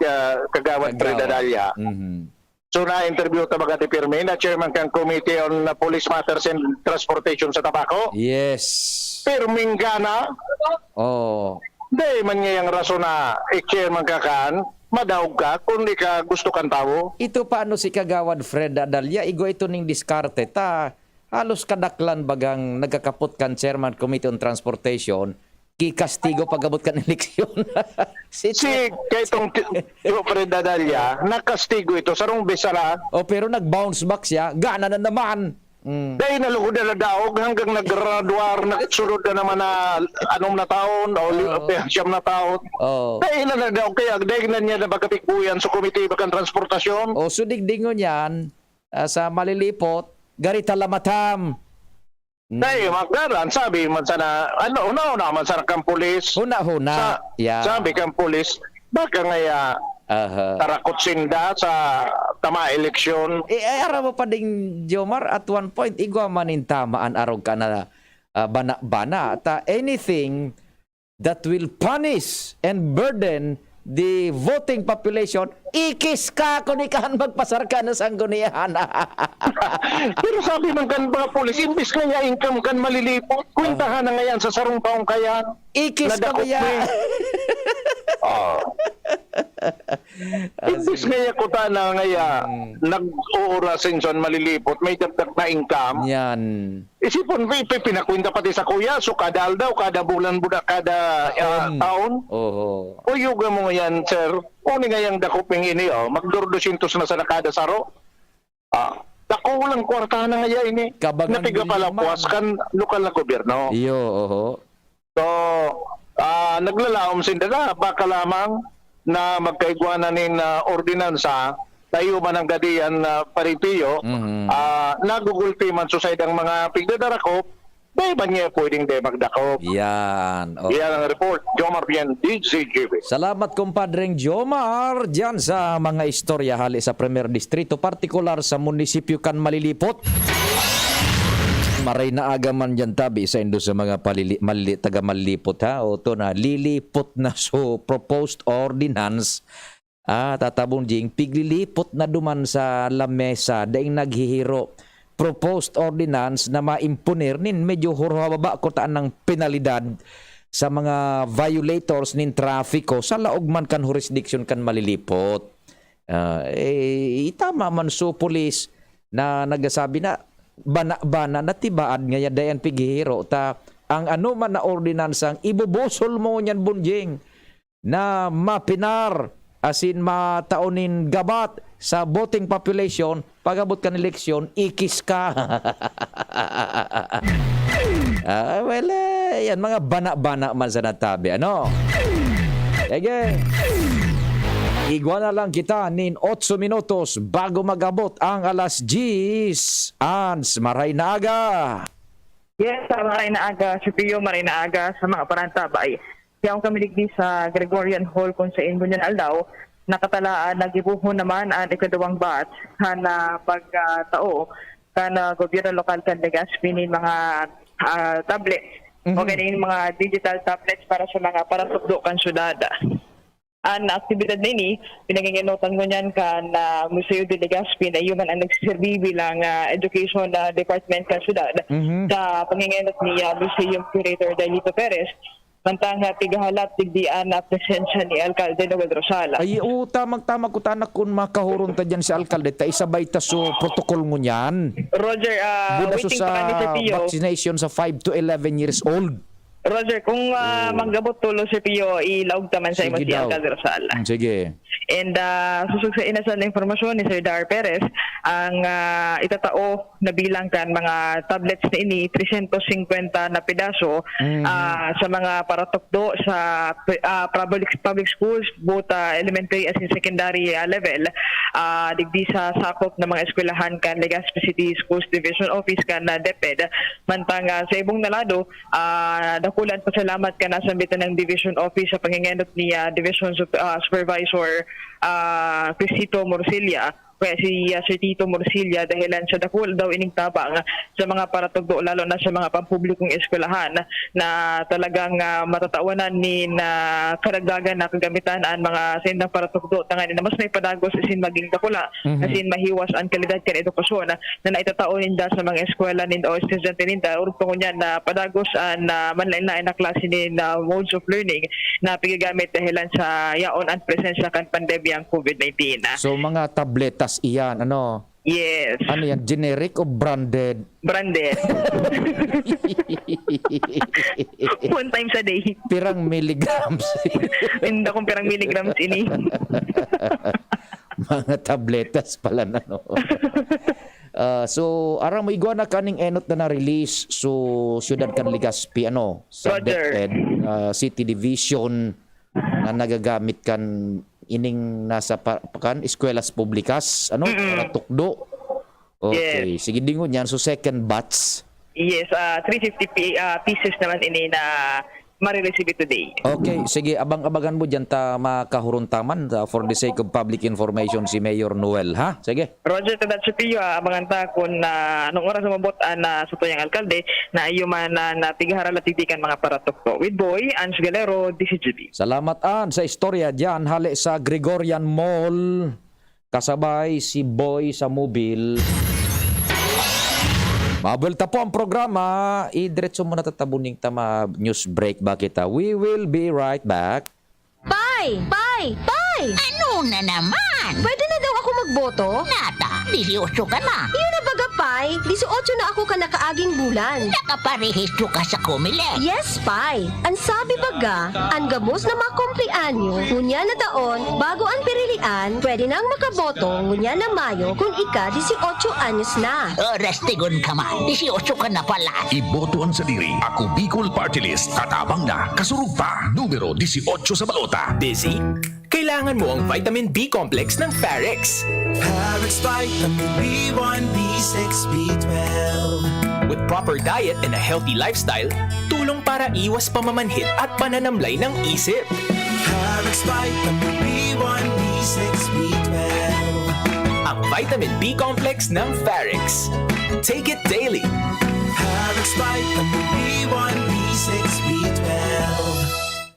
[SPEAKER 2] Kagawad Fred Dadalya.
[SPEAKER 1] Mhm.
[SPEAKER 2] So na-interview ta baga ti Pirme na chairman kang Committee on Police Matters and Transportation sa tabako.
[SPEAKER 1] Yes.
[SPEAKER 2] Pirming gana,
[SPEAKER 1] Oh.
[SPEAKER 2] di man ngayang rason na chairman ka kan, madawag ka kung di ka gusto kang tao.
[SPEAKER 1] Ito paano si Kagawad Fred Adalya, igo ito ning diskarte ta. Halos kadaklan bagang nagkakapot kan Chairman Committee on Transportation, kikastigo pagabot kan eleksyon.
[SPEAKER 2] Si kay itong Fred Dadalya, nakastigo ito sa rong besara.
[SPEAKER 1] Oh, pero nag-bounce back siya, gana na naman.
[SPEAKER 2] Dahil nalugod na daog hanggang naggraduar, nagsunod na naman na anong na taon o siyam na taon.
[SPEAKER 1] Oh.
[SPEAKER 2] Dahil na daog kaya dahil na niya na bagapikbuyan sa Komite Bakan Transportasyon.
[SPEAKER 1] O sudigdingon yan sa malilipot, garita lamatam.
[SPEAKER 2] Dahil magdaran, sabi man sana, una man sana kang pulis.
[SPEAKER 1] Huna-huna.
[SPEAKER 2] Sabi kang pulis, baka ngaya tarakot sinda sa tama eleksyon.
[SPEAKER 1] Araw mo pa ding Jomar, at one point, igwa manin tamaan araw ka na bana-bana. Anything that will punish and burden the voting population, ikis ka kung ikahan magpasar ka na sanggunian.
[SPEAKER 2] Pero sabi man kan mga pulis, imbis kaya income kan malilipot, kwintahan na ngayon sa sarong taong kaya.
[SPEAKER 1] Ikis ka
[SPEAKER 2] Nadakot
[SPEAKER 1] kaya.
[SPEAKER 2] Imbis ngaya ko ta na ngaya nag-uura sinson malilipot, may dagdag na income.
[SPEAKER 1] Yan.
[SPEAKER 2] Isipon, pinakwinta pati sa kuya, so kada aldaw, kada bulan buda, kada taon.
[SPEAKER 1] Oo.
[SPEAKER 2] Uyuga mo ngayon, sir. Uni ngayang dakoping ini, magdurdusintos na sa nakada saro. Dako lang kwarta na ngaya ini.
[SPEAKER 1] Kabagan
[SPEAKER 2] Napiga pala
[SPEAKER 1] biliman.
[SPEAKER 2] puas kan lokal na gobyerno.
[SPEAKER 1] Iyo, oho.
[SPEAKER 2] So, naglalaom sinda na, baka lamang na magkaigwananin na ordinansa, tayo man ang gadiyan na paripiyo, nagugulpi man susay ang mga pigdadarakop, dahil ba niya pwedeng magdakop?
[SPEAKER 1] Yan. Oh.
[SPEAKER 2] Yan ang report. Jomar Bien, DCGB.
[SPEAKER 1] Salamat kumpadreng Jomar dyan sa mga istorya hali sa Premier Distrito, partikular sa munisipyo kan malilipot. Maray na aga man dyan tabi sa indo sa mga taga malilipot ha. O to na lilipot na so proposed ordinance. Tatabong jing piglilipot na duman sa lamesa daing naghihiro proposed ordinance na maimpunir nin medyo hurhababa ko taan ng penalidad sa mga violators nin trafiko sa laog man kan jurisdiction kan malilipot. Itama man so police na nagasabi na bana-bana na tibaad nga dayan pigihiro ta ang ano man na ordinansang ibubusol mo niyan bunjing na mapinar asin mataunin gabat sa voting population, pagabot ka ng eleksyon, ikis ka. Yan mga bana-bana man sa natabi. Ano? Sige. Igwa na lang kita nin 8 minutos bago magabot ang alas 10. Ans, maray na aga.
[SPEAKER 15] Yes, maray na aga. Si Pio, maray na aga sa mga parantabay. Kaya kami digdi sa Gregorian Hall kung sa Ingunyan Aldaw, nakatalaan, nagibuhon naman ang ikadawang batch na pagtao kana gobyerno lokal kan Legazpi nin mga tablet o ganin mga digital tablets para sa mga paratugdo kan syudad. Ang aktibidad nini, pinaginginotan ko niyan kan Museo de Legazpi na yun ang nagsiservi bilang education department kan syudad sa panginginot ni Museum Curator Dailito Perez. Mantang tigahalat tigdian na presensya ni Alcalde Noel Rosala.
[SPEAKER 1] Ay, tamang-tama ko tanak kung makahurong ta dyan si Alcalde, ta isabay ta so protocol mo niyan.
[SPEAKER 15] Roger,
[SPEAKER 1] Buda
[SPEAKER 15] waiting
[SPEAKER 1] sa
[SPEAKER 15] pa kami sa Pio.
[SPEAKER 1] vaccination sa 5 to 11 years old.
[SPEAKER 15] Roger, kung manggabot tulo si Pio, ilaog taman sa imo si
[SPEAKER 1] daw.
[SPEAKER 15] Alcalde Rosala.
[SPEAKER 1] Sige.
[SPEAKER 15] And susug sa inasan na informasyon ni Sir Dar Perez, ang itatao na bilang kan mga tablets na ini 350 na pedaso sa mga paratokdo sa public schools, both elementary as in secondary level, digdi sa sakop ng mga eskwelahan kan Legazpi City Schools Division Office kan DepEd. Mantang sa ibong nalado, dakulan pasalamat ka nasa bitan ng Division Office sa pangingenot ni Division Supervisor Crisito Morcilla, kaya si Sir Tito Morcilla dahilan sa dakul daw ining tabang sa mga paratugdo lalo na sa mga pampublikong eskwelahan na talagang matatawanan ni na karagdagan na kagamitan ang mga sendang paratugdo tangan na mas may padagos isin maging dakula asin mahiwas ang kalidad kan edukasyon na naitatao ninda sa mga eskwela ninda o estudyante ninda urog tungo niyan na padagos ang manlain na klase ni modes of learning na pigagamit dahilan sa yaon ang presensya kan pandemyang COVID-19.
[SPEAKER 1] So mga tabletas iyan, ano?
[SPEAKER 15] Yes.
[SPEAKER 1] Ano yan, generic o branded?
[SPEAKER 15] Branded. One time sa day.
[SPEAKER 1] Pirang milligrams.
[SPEAKER 15] Hindi akong pirang milligrams ini.
[SPEAKER 1] Mga tabletas pala na, no? So, arang mo igwa na kaning enot na na-release so Ciudad kan Legazpi, ano? Sa
[SPEAKER 15] Roger.
[SPEAKER 1] DepEd, City Division na nagagamit kan ining nasa eskwela's publikas, ano? Para tukdo. Okay, sige dingon yan. So, second batch.
[SPEAKER 15] Yes, 350 pieces naman ini na marireceive today.
[SPEAKER 1] Okay, sige, abang-abangan mo dyan ta makahuruntaman for the sake of public information si Mayor Noel, ha? Sige.
[SPEAKER 15] Roger, tadat sa Pio, abangan ta kung anong oras umabot na sa tuyang alkalde na ayuman na tigaharal at titikan mga paratokto. With Boy, Ans Galero, DCGB.
[SPEAKER 1] Salamat an sa istorya dyan, hali sa Gregorian Mall, kasabay si Boy sa mobile. Mabulta po ang programa. Idiretso muna tatabuning tama news break ba kita. We will be right back.
[SPEAKER 16] Pai! Ano na naman? Pwede na daw ako magboto? Nata, 18 ka na. Yun na baga, Pai. 18 na ako ka nakaaging bulan. Nakaparehistro ka sa Comelec. Yes, Pai. Ang sabi baga, ang gamos na makumplianyo, ngunya na taon, bago ang pirilian, pwede nang makaboto, ngunya na Mayo, kung ika 18 anyos na.
[SPEAKER 17] Oras tigon ka man. 18 ka na pala.
[SPEAKER 11] Iboto ang sadiri. Ako Bicol Party List. Katabang na. Kasurug pa. Numero 18 sa balota.
[SPEAKER 9] Busy? Kailangan mo ang vitamin B complex ng Farex.
[SPEAKER 12] Farex Vitamin B1, B6, B12.
[SPEAKER 9] With proper diet and a healthy lifestyle, tulong para iwas pamamanhit at pananamlay ng isip.
[SPEAKER 12] Farex Vitamin B1, B6, B12.
[SPEAKER 9] Ang vitamin B complex ng Farex. Take it daily.
[SPEAKER 12] Farex Vitamin B1, B6, B12.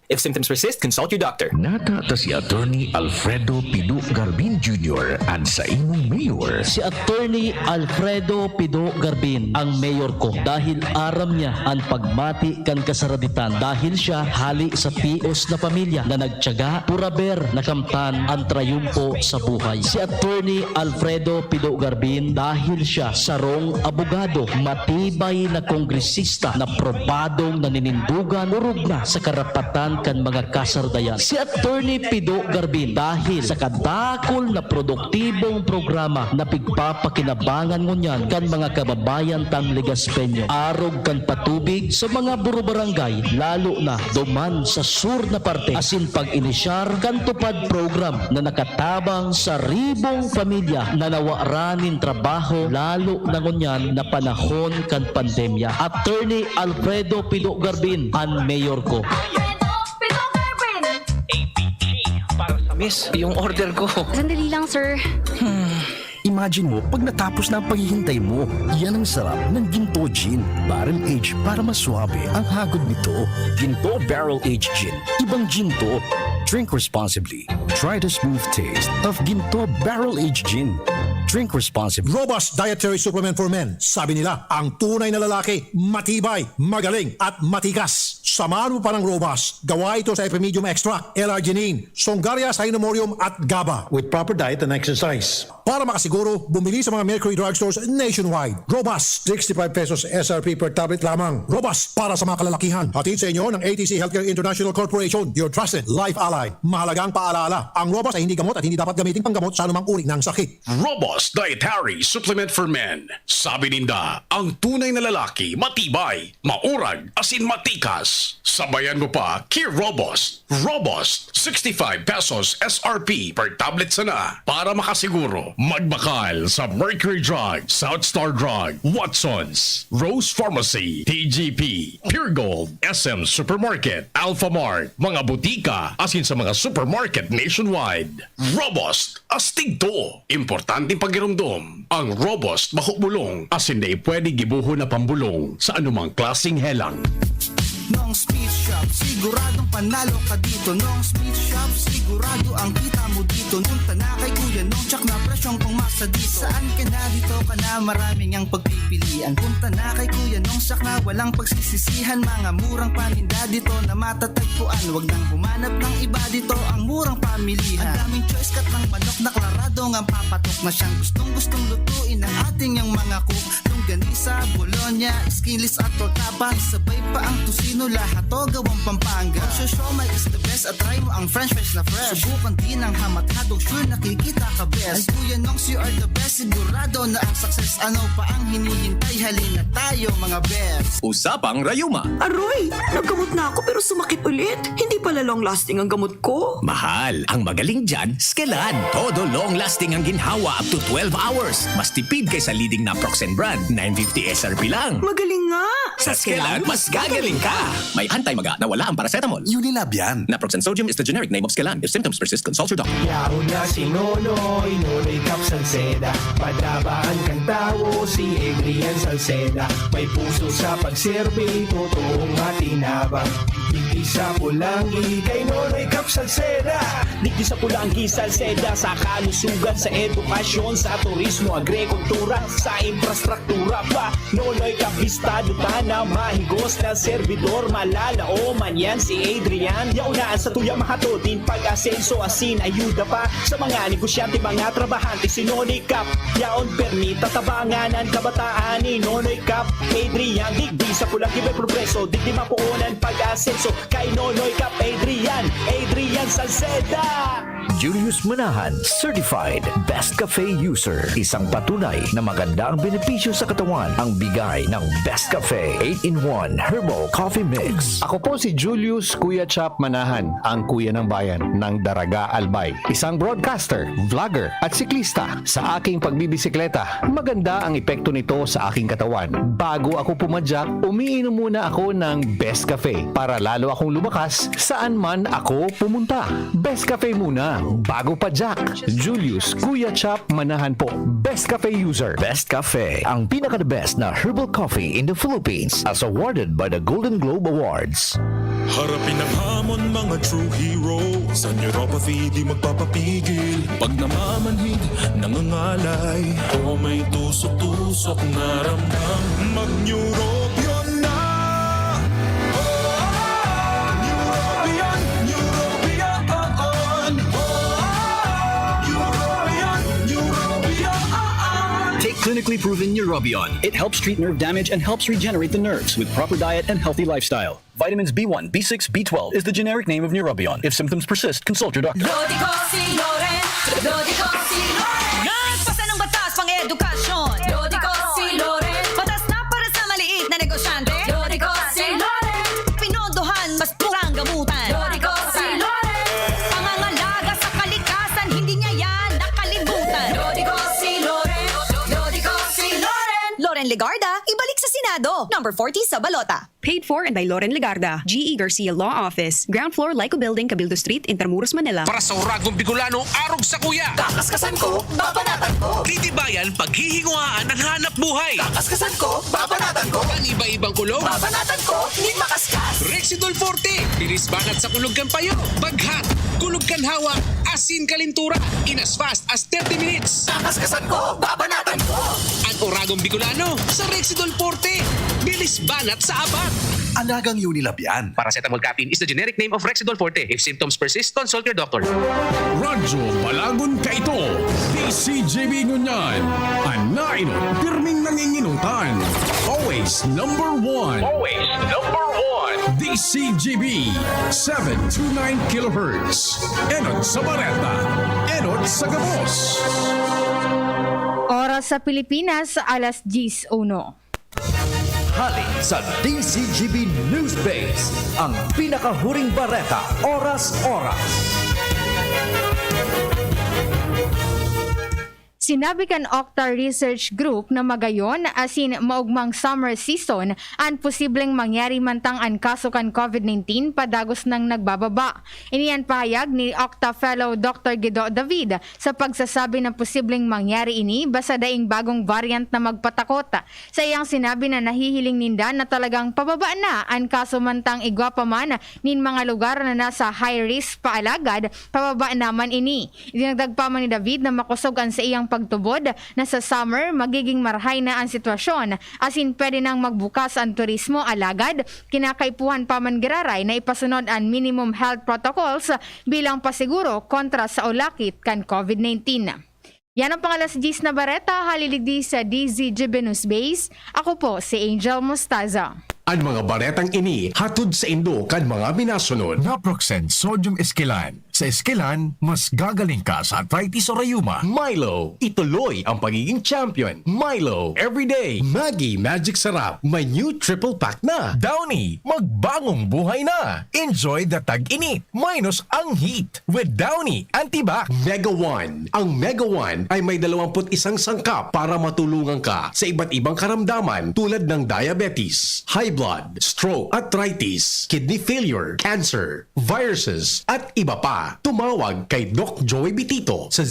[SPEAKER 9] If symptoms persist, consult your doctor.
[SPEAKER 11] Nata ta si Attorney Alfredo Pido Garbin Jr. ang sa imong mayor.
[SPEAKER 18] Si Attorney Alfredo Pido Garbin ang mayor ko dahil aram niya ang pagmati kan kasaraditan dahil siya hali sa tios na pamilya na nagtiyaga puraber nakamtan ang trayumpo sa buhay. Si Attorney Alfredo Pido Garbin dahil siya sarong abogado, matibay na kongresista na probadong naninindugan urog na sa karapatan pagpanawan kan mga kasardayan. Si Attorney Pido Garbin dahil sa kadakol na produktibong programa na pigpapakinabangan ngunyan kan mga kababayan tang Legaspeño. Arog kan patubig sa mga buro-barangay lalo na duman sa sur na parte asin pag-inisyar kan tupad program na nakatabang sa ribong pamilya na nawaranin trabaho lalo na ngunyan na panahon kan pandemya. Attorney Alfredo Pido Garbin, ang mayor ko.
[SPEAKER 9] Miss, yung order ko.
[SPEAKER 13] Sandali lang, sir.
[SPEAKER 7] Imagine mo, pag natapos na ang paghihintay mo, yan ang sarap ng Ginto Gin. Barrel aged para maswabe ang hagod nito. Ginto Barrel Aged Gin. Ibang ginto. Drink responsibly. Try the smooth taste of Ginto Barrel Aged Gin. Drink responsibly.
[SPEAKER 5] Robust Dietary Supplement for Men. Sabi nila, ang tunay na lalaki, matibay, magaling, at matikas. Samahan mo pa ng Robust. Gawa ito sa Epimedium Extract, L-arginine, Songaria Cynomorium at GABA with proper diet and exercise. Para makasiguro, bumili sa mga Mercury Drugstores nationwide. Robust, 65 pesos SRP per tablet lamang. Robust para sa mga kalalakihan. Hatid sa inyo ng ATC Healthcare International Corporation, your trusted life ally. Mahalagang paalala, ang Robust ay hindi gamot at hindi dapat gamitin panggamot sa anumang uri ng sakit.
[SPEAKER 4] Robust Dietary Supplement for Men. Sabi ninda, ang tunay na lalaki, matibay, maurag, asin matikas. Sabayan mo pa, Key Robust. Robust, 65 pesos SRP per tablet sana. Para makasiguro, magbakal sa Mercury Drug, South Star Drug, Watsons, Rose Pharmacy, TGP, Pure Gold, SM Supermarket, Alpha Mart, mga butika, asin sa mga supermarket nationwide. Robust, astig to. Importante pagirumdom. Ang Robust mahubulong, asin na pwede gibuho na pambulong sa anumang klaseng helang.
[SPEAKER 12] Nong Speed Shop, siguradong panalo ka dito. Nong Speed Shop, sigurado ang kita mo dito. Nung tana kay Kuya Nong, tsak na presyong pangmasa dito. Saan ka na dito ka na, maraming ang pagpipilian. Punta na kay Kuya Nong, tsak na walang pagsisisihan. Mga murang paninda dito na matatagpuan. Huwag nang humanap ng iba dito, ang murang pamilihan. Ang daming choice kat ng manok na klaradong ang papatok na siyang gustong lutuin ng ating yung mga cook. Longganisa, Bologna, Skilis at tortaba. Sabay pa ang tusino, lahat to gawang Pampanga. Siomai is the best at try mo ang french fries na fresh. Subukan din ang hamat-hadog, sure nakikita ka best. Ay Kuya Nongs, you are the best, sigurado na ang success. Ano pa ang hinihintay, halina tayo mga best.
[SPEAKER 9] Usapang Rayuma.
[SPEAKER 6] Aroy, naggamot na ako pero sumakit ulit. Hindi pala long-lasting ang gamot ko.
[SPEAKER 9] Mahal. Ang magaling dyan, Skelan. Todo long-lasting ang ginhawa up to 12 hours. Mas tipid kaysa leading na Proxen brand. 950 SRP lang.
[SPEAKER 6] Magaling nga.
[SPEAKER 9] Sa Skelan, mas gagaling ka. May anti-maga na wala ang paracetamol.
[SPEAKER 7] Unilab yan.
[SPEAKER 9] Naproxen sodium is the generic name of Skelan. If symptoms persist, consult your doctor.
[SPEAKER 12] Yao na si Nonoy, Nonoy Cap Salceda. Padabaan kang tao, si Adrian Salceda. May puso sa pagserve, totoong matinabang. Digdi sa Pulangi, kay Nonoy Cap Salceda.
[SPEAKER 19] Digdi sa Pulangi, Salceda. Sa kalusugan, sa edukasyon, sa turismo, agrikultura, sa infrastruktura pa. Nonoy Cap Vistado Tana, mahigos na servidor, malalao man yan si Adrian. Yaunaan sa tuya mahatutin, pag-asenso asin ayuda pa sa mga negosyante, mga trabahante. Si Nonoy Cap, yaon permita tabangan ang kabataan ni Nonoy Cap Adrian. Digdi sa Pulangi may progreso, digdi mapuunan pag-asenso kay Nonoy Cap Adrian, Adrian Salceda.
[SPEAKER 20] Julius Manahan, Certified Best Cafe User. Isang patunay na maganda ang benepisyo sa katawan ang bigay ng Best Cafe 8-in-1 Herbal Coffee Mix.
[SPEAKER 21] Ako po si Julius Kuya Chap Manahan, ang kuya ng bayan ng Daraga Albay. Isang broadcaster, vlogger at siklista. Sa aking pagbibisikleta, maganda ang epekto nito sa aking katawan. Bago ako pumadyak, umiinom muna ako ng Best Cafe para lalo akong lumakas saan man ako pumunta. Best Cafe muna, bago padyak. Julius Kuya Chap Manahan po, Best Cafe User.
[SPEAKER 20] Best Cafe, ang pinaka-the best na herbal coffee in the Philippines as awarded by the Golden Globe Awards.
[SPEAKER 22] Harapin ang hamon, mga true hero. Sa neuropathy, di magpapapigil. Pag namamanhid, nangangalay, o may tusok-tusok na ramdam, mag-neurobion na. Neurobion, Neurobion on. Neurobion, Neurobion on.
[SPEAKER 8] Take clinically proven proven Neurobion. It helps treat nerve damage and helps regenerate the nerves with proper diet and healthy lifestyle. Vitamins B1, B6, B12 is the generic name of Neurobion. If symptoms persist, consult your doctor.
[SPEAKER 3] Nagpasa ng batas pang edukasyon. Lodico si Loren. Batas na para sa maliit na negosyante. Lodico si Loren. Pinondohan mas murang gamutan. Lodico si Loren. Pangangalaga sa kalikasan, hindi niya yan nakalimutan. Lodico si Loren. Lodico si Loren. Loren Legarda, ibalik sa Senado. Number 40 sa balota.
[SPEAKER 10] Paid for and by Loren Legarda, G.E. Garcia Law Office, Ground Floor, Lyco Building, Cabildo Street, Intramuros, Manila.
[SPEAKER 9] Para sa Uragong Bicolano, arog sa kuya.
[SPEAKER 3] Kakaskasan ko, babanatan ko.
[SPEAKER 9] Titibayan, paghihinguhaan ang hanap buhay.
[SPEAKER 3] Kakaskasan ko, babanatan ko.
[SPEAKER 9] Ang iba-ibang kulog.
[SPEAKER 3] Babanatan ko, hindi makaskas.
[SPEAKER 9] Rexidol Forte, bilis banat sa kulog kan payo. Baghat, kulog kan hawa, asin kalintura. In as fast as 30 minutes.
[SPEAKER 3] Kakaskasan ko, babanatan ko.
[SPEAKER 9] Ang Uragong Bicolano sa Rexidol Forte. Bilis banat sa abat.
[SPEAKER 7] Alagang Unilab yan.
[SPEAKER 9] Paracetamol caffeine is the generic name of Rexidol Forte. If symptoms persist, consult your doctor.
[SPEAKER 11] Radyo Balagon Kaito, DCJB Ngunyan, Anaino, pirming nanginginutan. Always number one.
[SPEAKER 9] Always number one.
[SPEAKER 11] DCJB, 729 kHz. Enot sa Bareta, Enot sa Gabos.
[SPEAKER 23] Oras sa Pilipinas, alas 10:01.
[SPEAKER 20] Hali sa DCGB News Base, ang pinakahuring bareta, oras-oras.
[SPEAKER 23] Sinabi kan Okta Research Group na magayon asin maugmang summer season ang posibleng mangyari mantang ang kaso kan COVID-19 padagos nang nagbababa. Iniyan pahayag ni Okta Fellow Dr. Guido David sa pagsasabi na posibleng mangyari ini basta daing bagong variant na magpatakot. Sa iyang sinabi na nahihiling ninda na talagang pababa na ang kaso mantang igwa pa man nin mga lugar na nasa high risk paalagad, pababa naman ini. Dinagdag pa man ni David na makusog ang sa iyang pagtubod na sa summer magiging marhay na ang sitwasyon asin pwede nang magbukas ang turismo alagad kinakaipuhan pa man giraray na ipasunod ang minimum health protocols bilang pasiguro kontra sa ulakit kan COVID-19. Yan ang pangalas 10 na bareta, haliligdi sa DZGB News Base. Ako po si Angel Mostaza.
[SPEAKER 4] Ang mga baretang ini hatod sa Indo kan mga minasunod.
[SPEAKER 21] Naproxen Sodium Esquilan. Sa Esquilan, mas gagaling ka sa arthritis o rayuma.
[SPEAKER 4] Milo, ituloy ang pagiging champion. Milo, everyday. Maggie Magic Sarap, may new triple pack na.
[SPEAKER 21] Downy, magbagong buhay na. Enjoy the tag-init minus ang heat with Downy Antibac.
[SPEAKER 4] Mega One. Ang Mega One ay may 21 sangkap para matulungan ka sa iba't ibang karamdaman tulad ng diabetes, high blood, stroke, arthritis, kidney failure, cancer, viruses, at iba pa. Tumawag kay Doc Joey Bitito sa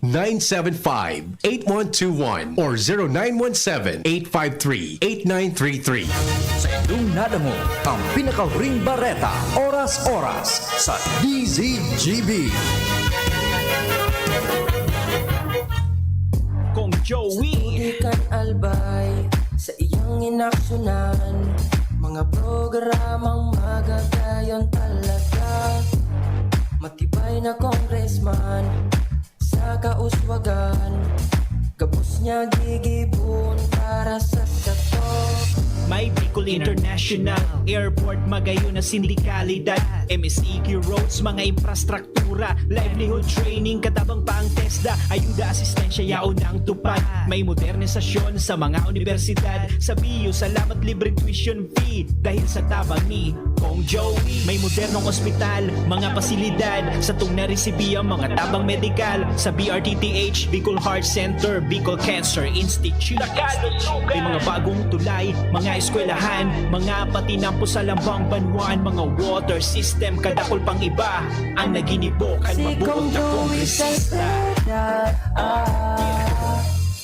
[SPEAKER 4] 0998-975-8121 or 0917-853-8933.
[SPEAKER 20] Sa inyong nadamo, ang pinakahuring bareta, oras-oras sa DZGB.
[SPEAKER 19] Kong Joey
[SPEAKER 24] Ikan albay sa iyong inaksyonan, mga programang magagayon talaga. Matibay na congressman sa kauswagan, kapos niya gigibon para sa sato.
[SPEAKER 19] May Bicol International Airport, magayon na sindikalidad, MSEQ roads, mga infrastruktura, livelihood training, katabang pa ang TESDA, ayuda, asistensya, yaon ang tupad. May modernisasyon sa mga universidad, sa BU, salamat libreng tuition fee, dahil sa tabang ni Kong Joey. May modernong ospital, mga pasilidad, sa tung naresibiya, mga tabang medikal, sa BRTTH, Bicol Heart Center, Bicol Cancer Institute. May mga bagong tulay, mga eskwelahan, mga patinampo sa lambang banwaan, mga water system, kadakol pang iba ang naginibo kan mabuot na kongresista.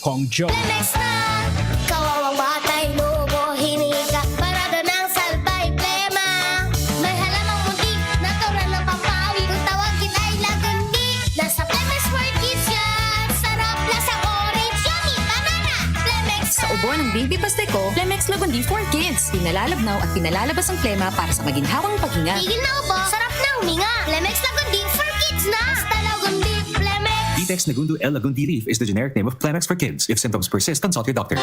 [SPEAKER 19] Kong Joe.
[SPEAKER 16] Next na, kawawang batay, lubo, hinika, parada ng salbay, plema. May halamang muntik, natural ng pampawi, kung tawagin ay lagundi. Nasa Plemex for Kids yan, sarap na sa orange, yummy, banana, Plemex.
[SPEAKER 10] Sa ubo ng Baby Pasteco, Plemex Lagundi for Kids. Pinalalabnaw at pinalalabas ang plema para sa maginhawang paghinga.
[SPEAKER 16] Tigil na ubo, sarap na huminga. Plemex Lagundi for Kids na. Basta Lagundi, Plemex.
[SPEAKER 1] Vitex Nagundu L. Lagundi Leaf is the generic name of Plenax for kids. If symptoms persist, consult your doctor.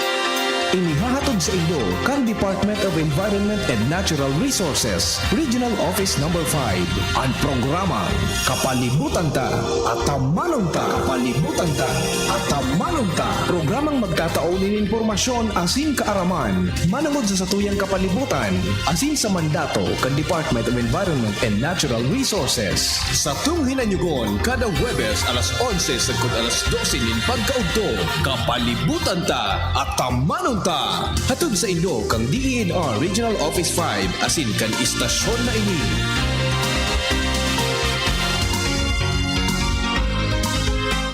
[SPEAKER 4] Inihahatod sa inyo kan Department of Environment and Natural Resources, Regional Office No. 5, ang programa Kapalibutan Ta at Tamanon Ta. Kapalibutan Ta at Tamanon Ta. Programang magtataon ng impormasyon asin kaaraman, manangod sa satuyang kapalibutan, asin sa mandato kan Department of Environment and Natural Resources. Sa tunghinanyugon, kada Huwebes alas 11 sagkod alas 12 nin pagkaugto, Kapalibutan Ta at Tamanon Ta. Hatod sa Indo kang DENR Regional Office 5 asin kan istasyon na ini.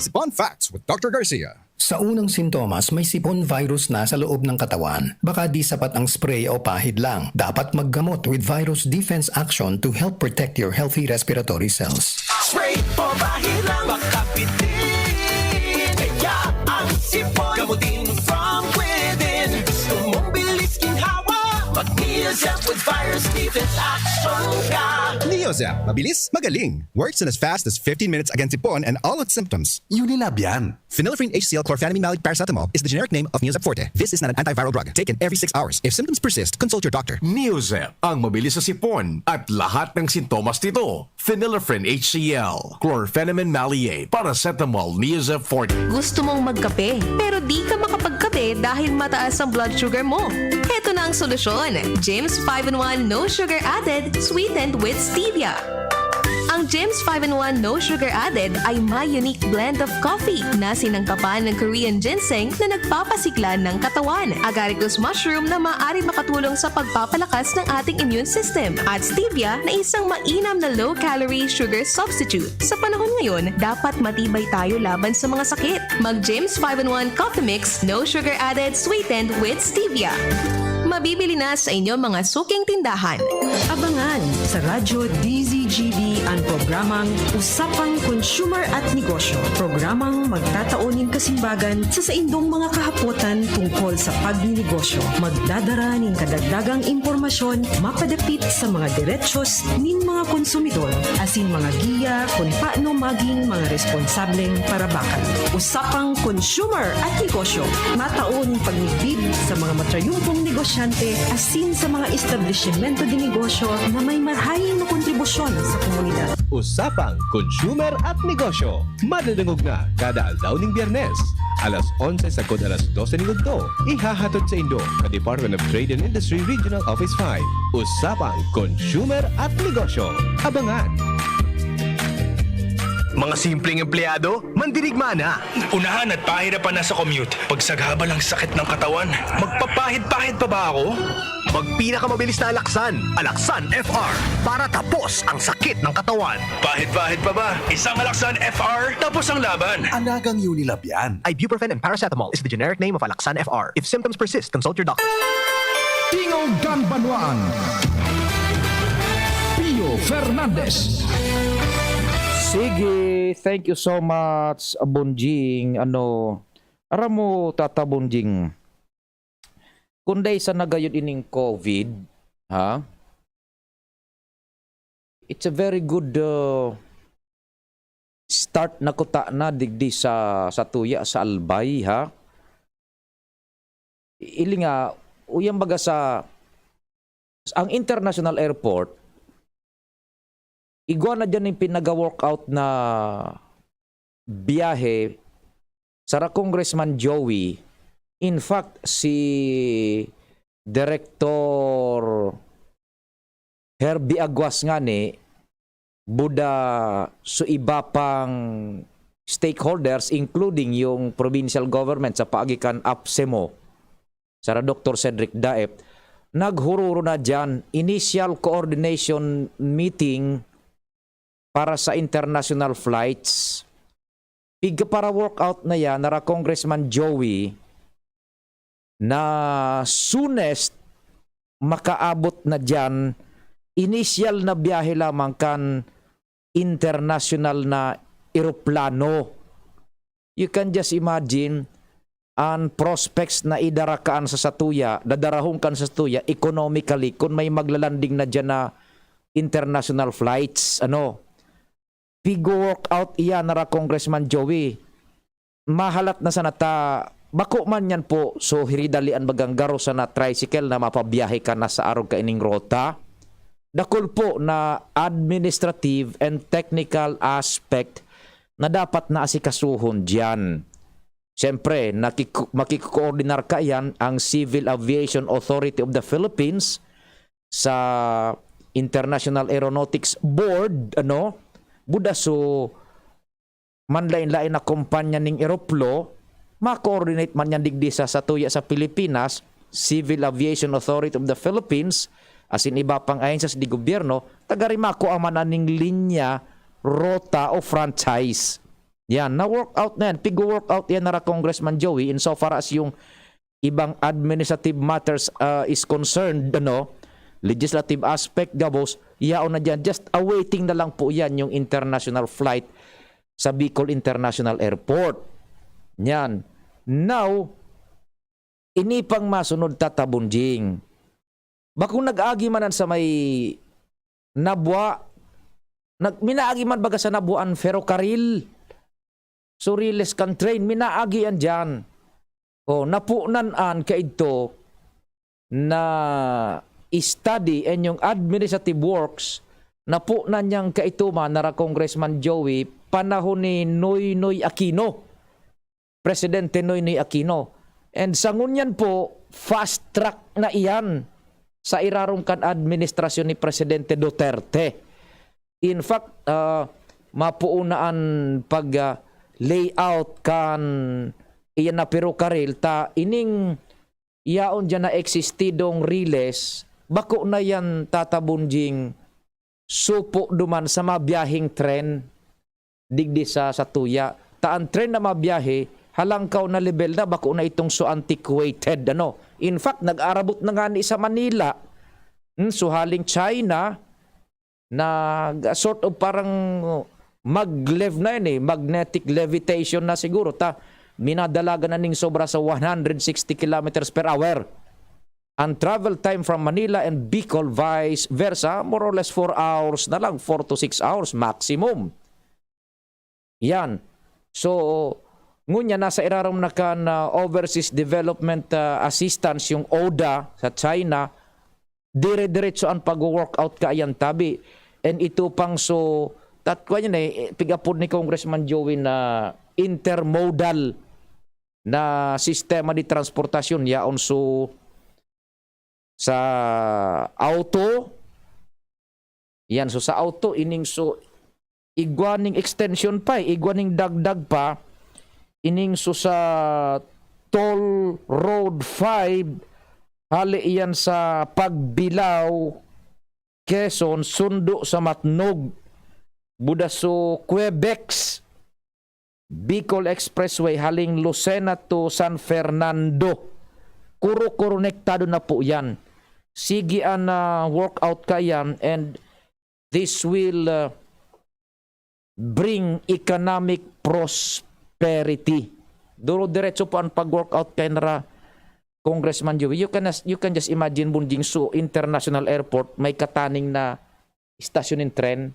[SPEAKER 2] Sipon Facts with Dr. Garcia.
[SPEAKER 14] Sa unang sintomas, may sipon virus na sa loob ng katawan. Baka di sapat ang spray o pahid lang. Dapat maggamot with Virus Defense Action to help protect your healthy respiratory cells.
[SPEAKER 12] Spray o bahid lang, baka pitin. Kaya ang sipon, gamutin from within. Tumubilis ginhawa, mag-Neozep with Virus Defense Action ka.
[SPEAKER 2] Neozep, mabilis, magaling. Works in as fast as 15 minutes against sipon and all its symptoms. Unilab yan. Phenylephrine HCl chlorphenamine maleate paracetamol is the generic name of Neozep Forte. This is not an antiviral drug. Taken every 6 hours. If symptoms persist, consult your doctor.
[SPEAKER 4] Neozep, ang mabilis sa sipon at lahat ng sintomas nito. Phenylephrine HCl, chlorphenamine maleate, paracetamol, Neozep Forte.
[SPEAKER 15] Gusto mong magkape, pero di ka makapagkape dahil mataas ang blood sugar mo. Heto na ang solusyon. James 5-in-1 No Sugar Added, sweetened with stevia. Ang James 5-in-1 No Sugar Added ay may unique blend of coffee na sinangkapan ng Korean ginseng na nagpapasigla ng katawan, agaricus mushroom na maaari makatulong sa pagpapalakas ng ating immune system, at stevia na isang mainam na low-calorie sugar substitute. Sa panahon ngayon, dapat matibay tayo laban sa mga sakit. Mag James 5-in-1 Coffee Mix No Sugar Added, sweetened with stevia. Mabibili na sa inyong mga suking tindahan.
[SPEAKER 25] Abangan sa Radyo DZGB ang programang Usapang Consumer at Negosyo. Programang magtataunin kasimbagan sa indong mga kahapotan tungkol sa pagninegosyo. Magdadara ng kadagdagang impormasyon mapadapit sa mga diretsyon nin mga konsumidor asin mga giya kung paano maging mga responsableng parabakan. Usapang Consumer at Negosyo. Mataon pagnigbid sa mga matrayumpong negosyante asin sa mga establishmento de negosyo na may marhayin na kontribusyon sa komunidad.
[SPEAKER 26] Usapang Consumer at Negosyo. Madadangog na kada aldaw ning Biyernes. Alas 11 sagkod alas 12 ning udto. Ihahatod sa Indo ka Department of Trade and Industry Regional Office 5. Usapang Consumer at Negosyo. Abangan!
[SPEAKER 27] Mga simpleng empleyado, mandirigma na. Unahan at pahirapan na sa commute. Pagsagaba ng sakit ng katawan, magpapahid-pahid pa ba ako?
[SPEAKER 9] Magpinakamabilis na alaksan, Alaksan FR, para tapos ang sakit ng katawan.
[SPEAKER 27] Pahid-pahid pa ba? Isang Alaksan FR, tapos ang laban.
[SPEAKER 9] Alagang Unilab yan. Ibuprofen and paracetamol is the generic name of Alaksan FR. If symptoms persist, consult your doctor.
[SPEAKER 11] Tingog Dan Banwaan. Pio Fernandez.
[SPEAKER 28] Sige, thank you so much, Bonjing. Aram mo, Tata Bonjing, kunday sa nagayon ining COVID, ha? It's a very good start na kuta na digdi sa tuya sa Albay, ha? Ili nga, uyang baga ang international airport, igwa na dyan yung pinaga-workout na biyahe sa Congressman Joey. In fact, si Director Herbie Aguas nga ni, buda so iba pang stakeholders including yung provincial government sa paagikan APSEMO, sa Dr. Cedric Daep, naghururo na dyan initial coordination meeting para sa international flights. Piga para workout na yan, nara Congressman Joey, na soonest makaabot na dyan, initial na biyahe lamang kan international na eroplano. You can just imagine ang prospects na idarakaan sa satuya, dadarahong kan sa satuya economically kung may maglalanding na dyan na international flights. pigo-workout iyan nara Congressman Joey. Mahalat na sana ta, bako man yan po, so hiridalian baganggaro sa na tricycle na mapabiyahe ka na sa arog ka ining rota. Dakol po na administrative and technical aspect na dapat na asikasuhon diyan. Siyempre, makikoordinar ka yan ang Civil Aviation Authority of the Philippines sa International Aeronautics Board, budaso manlain-lain na kumpanya ning eroplo, ma-coordinate man yan digdi sa tuya sa Pilipinas, Civil Aviation Authority of the Philippines, as in iba pang ahensya di gobyerno, tagarimako ang mananing linya, rota o franchise. Yan, na-workout na yan. Pigo-workout yan nara Congressman Joey insofar as yung ibang administrative matters is concerned, legislative aspect, gabos, yaon na dyan. Just awaiting na lang po yan yung international flight sa Bicol International Airport. Yan. Now, inipang masunod tatabunjing. Bakong nag-agi manan sa may nabwa, minaagi man baga sa nabuan ferrocarril, Suriles kan train, minaagi yan dyan. Napunan-an ka ito na study and yung administrative works, napunan niyang kaituman nara Congressman Joey panahon ni Noynoy Aquino, Presidente Noynoy Aquino. And sa ngunyan po, fast track na iyan sa irarungkan administrasyon ni Presidente Duterte. In fact, mapuunaan pag layout kan iyan na ferrocarril ta ining yaon dyan na existidong riles, bako na yan tatabunjing supo duman sa mabiyahing tren digdi sa tuya. Taan tren na mabiyahe, halangkaw na level na, bako na itong so antiquated. In fact, nag-arabot na nga ni sa Manila, so haling China, na sort of parang maglev na yun magnetic levitation na siguro minadalaga na ning sobra sa 160 kilometers per hour. Ang travel time from Manila and Bicol vice versa, more or less 4 hours na lang, 4 to 6 hours maximum. Yan. So, ngunya nasa irarom na kan Overseas Development Assistance, yung ODA sa China, dire-diretso ang pag-workout ka yan tabi. And ito pang so, tatwa yun pigapod ni Congressman Joey na intermodal na sistema di transportasyon yaon so sa auto. Yan, so sa auto ining so igwaning extension pa, igwaning dagdag pa ining so sa toll road 5 hali iyan sa Pagbilao, Quezon, sundo sa Matnog, budaso Quebex, Bicol Expressway haling Lucena to San Fernando. Kuro konektado na po yan. Sige an workout ka yan, and this will bring economic prosperity. Duro diretso po ang pag-workout kay nara Congressman Joey. You can just imagine Bunjing Su International Airport may kataning na istasyon ng tren.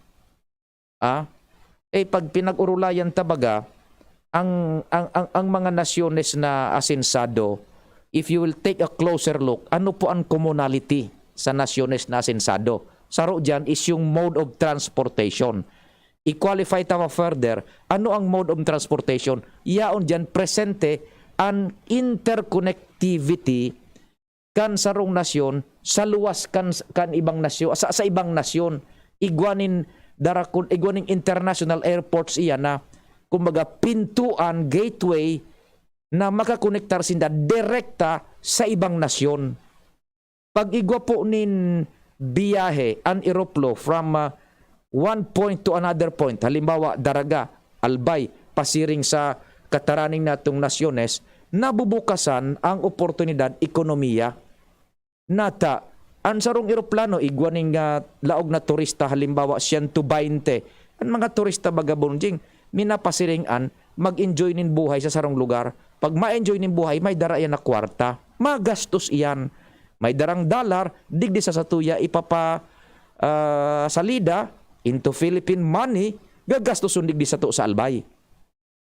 [SPEAKER 28] Pag pinag-urulayan tabaga ang mga nasyones na asensado, if you will take a closer look, ano po ang commonality sa nasyones na asensado? Saro dyan is yung mode of transportation. I-qualify tama further, ano ang mode of transportation? Yaon dyan presente ang interconnectivity kan sarong nasyon sa luwas kan ibang nasyon, sa ibang nasyon. Igwaning international airports iyan na kumbaga pintuan, gateway na makakonektar sinda direkta sa ibang nasyon. Pag igwa po nin biyahe an eroplo from one point to another point, halimbawa Daraga, Albay, pasiring sa kataraning natong nasyones, nabubukasan ang oportunidad ekonomiya. Nata, ang sarong eroplano, igwaning laog na turista, halimbawa 120, ang mga turista bagabonjing, minapasiringan, mag-enjoy nin buhay sa sarong lugar. Pag ma-enjoy nin buhay, may dara yan na kwarta. Magastos iyan. May darang dollar, digdi sa satuya, ipapa salida into Philippine money, gagastos undig di sa to sa albay.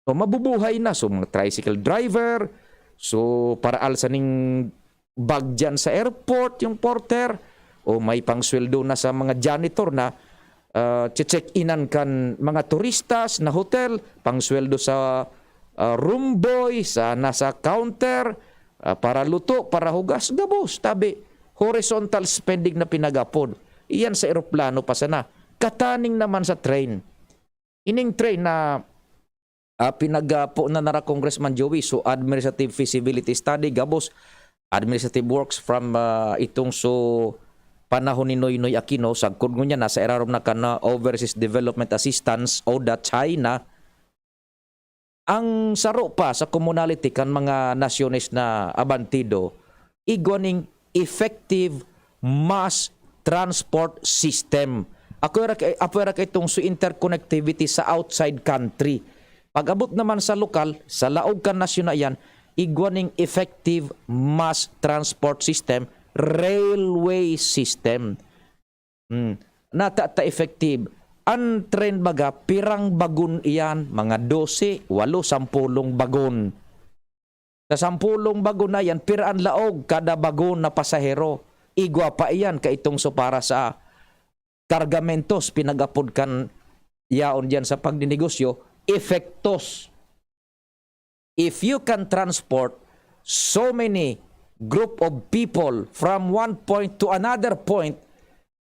[SPEAKER 28] So mabubuhay na so mga tricycle driver, so para alsa ning bag dyan sa airport yung porter o may pangsweldo na sa mga janitor na check-inan kan mga turistas na hotel, pangsweldo sa room boy, sa nasa counter, para luto, para hugas, gabos, tabi. Horizontal spending na pinagapod. Iyan sa eroplano pa sana. Kataning naman sa train. Ining train na pinagapo na nara Congressman Joey, so administrative feasibility study, gabos, administrative works from itong so panahon ni Noynoy Aquino, sagkod niya nasa erarom na kana Overseas Development Assistance o da China. Ang saro pa sa commonality kan mga nasyones na abantido, igwaning effective mass transport system. Ako era kay itong so interconnectivity sa outside country. Pag abot naman sa lokal, sa laog kan nasyon na yan, igwaning effective mass transport system, railway system. Nata effective. Ang train baga, pirang bagon iyan, mga 12, 8, 10 bagon. Sa 10 bagon na yan, piraan laog kada bagon na pasahero. Igwa pa iyan kaitong so para sa kargamentos, pinagapod kan yaon dyan sa pagdinegosyo, efektos. If you can transport so many group of people from one point to another point,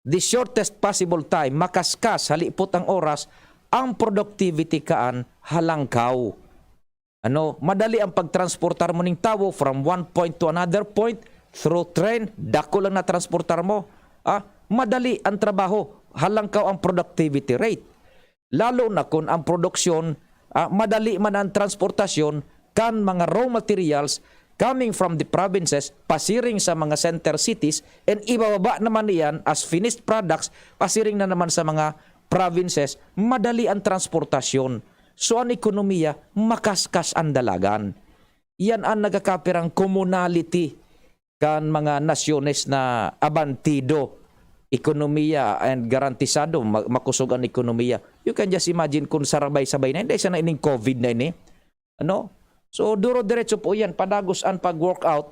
[SPEAKER 28] the shortest possible time, makaskas, halipot ang oras, ang productivity kaan halangkaw. Madali ang pagtransportar mo ng tao from one point to another point through train, dako lang na transportar mo. Madali ang trabaho, halangkaw ang productivity rate. Lalo na kung ang produksyon, madali man ang transportasyon, kan mga raw materials coming from the provinces, pasiring sa mga center cities, and ibababa naman iyan as finished products, pasiring na naman sa mga provinces, madali ang transportasyon. So ang ekonomiya, makaskas ang dalagan. Yan ang nagkakapirang commonality kan mga nasyones na abantido. Ekonomiya and garantisado, makusog ang ekonomiya. You can just imagine kung sarabay-sabay na, hindi siya na ining COVID na ini. So, duro-diretso po yan. Padagos ang pag-workout.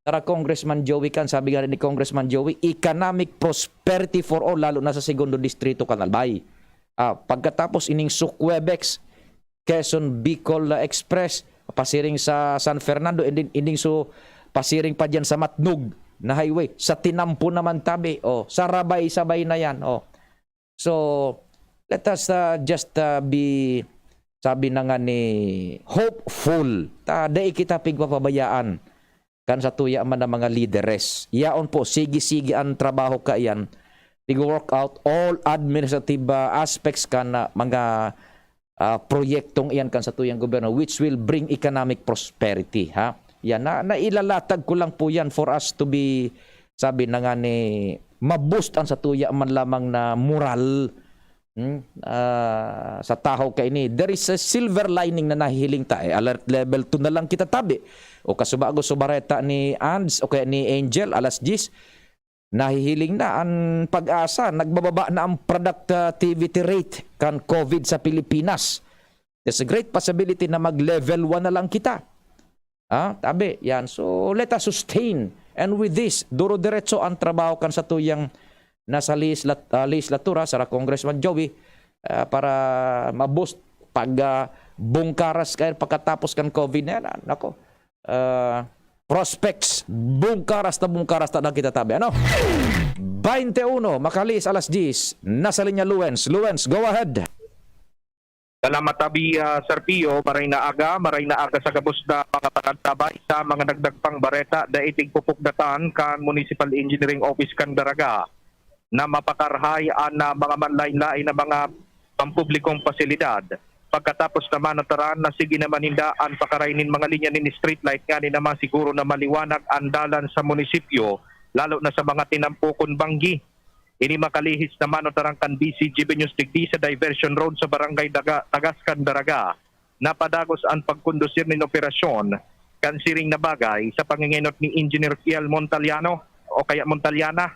[SPEAKER 28] Tara, Congressman Joey kan, sabi nga rin ni Congressman Joey, economic prosperity for all, lalo na sa segundo distrito Kanalbay. Pagkatapos ining Sukwebex, Quezon Bicol Express, pasiring sa San Fernando, ining so pasiring pa dyan sa Matnog na highway. Sa Tinampo naman tabi. Sarabay-sabay na yan. So, let us just be... Sabi na nga ni hopeful. Dai kita pigpapabayaan kan sa tuya man ng mga leaderes. Yaon po, sige-sige ang trabaho ka yan. Pig-work out all administrative aspects kan mga proyektong iyan kan sa tuyang gobyerno which will bring economic prosperity. Yan, nailalatag ko lang po yan for us to be, sabi na nga ni, maboost ang sa tuya man lamang na moral sa taho kay ni. There is a silver lining na nahihiling ta. Alert level 2 na lang kita tabi. O kasubago subareta ni Ands o kaya ni Angel alas 10. Nahihiling na ang pag-asa. Nagbababa na ang productivity rate kan COVID sa Pilipinas. There's a great possibility na mag-level 1 na lang kita. Tabi, yan. So let us sustain. And with this, duro-diretso ang trabaho kan sa tuyang nasa legislatura sa Congressman Joey para maboost pag bungkaras kayo pagkatapos kan COVID na yan. Prospects, bungkaras na kita tabi. 21, makalis alas 10, nasa linya Luens. Luens, go ahead.
[SPEAKER 3] Salamat tabi Sir Pio, maray na aga sa gabos na mga panagtabay sa mga nagdagpang bareta da itig pupukdatan kan Municipal Engineering Office kan Daraga na mapakarhay na mga manlain-lain na mga pampublikong pasilidad. Pagkatapos naman nataran na sige naman hindaan pakarainin mga linya ni street light nga ni naman siguro na maliwanag ang dalan sa munisipyo lalo na sa mga tinampukon banggi. Ini makalihis naman nataran kan BCGB News digdi sa Diversion Road sa Barangay Tagaskan Daraga. Napadagos ang pagkondusir ng operasyon kan siring na bagay sa pangingenot ni Engineer Kiel Montaliano o kaya Montaliana.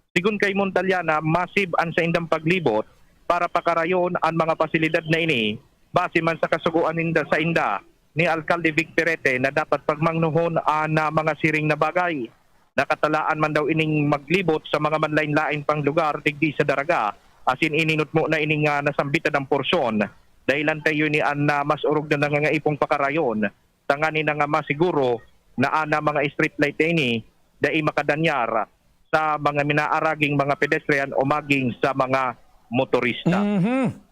[SPEAKER 3] Sigun kay Montaliana, massive ang sa indang paglibot para pakarayon ang mga pasilidad na ini base man sa kasuguan sa inda ni Alcalde Vic Perete na dapat pagmangnuhon na mga siring na bagay. Nakatalaan man daw ining maglibot sa mga manlain-lain pang lugar digdi sa Daraga, asin ininot mo na ining nasambitan ng porsyon dahilan kayo ni na mas urog na nangangaipong pakarayon tangani na nga masiguro na mga street light ini dai makadanyar sa mga minaaraging mga pedestrian o maging sa mga motorista.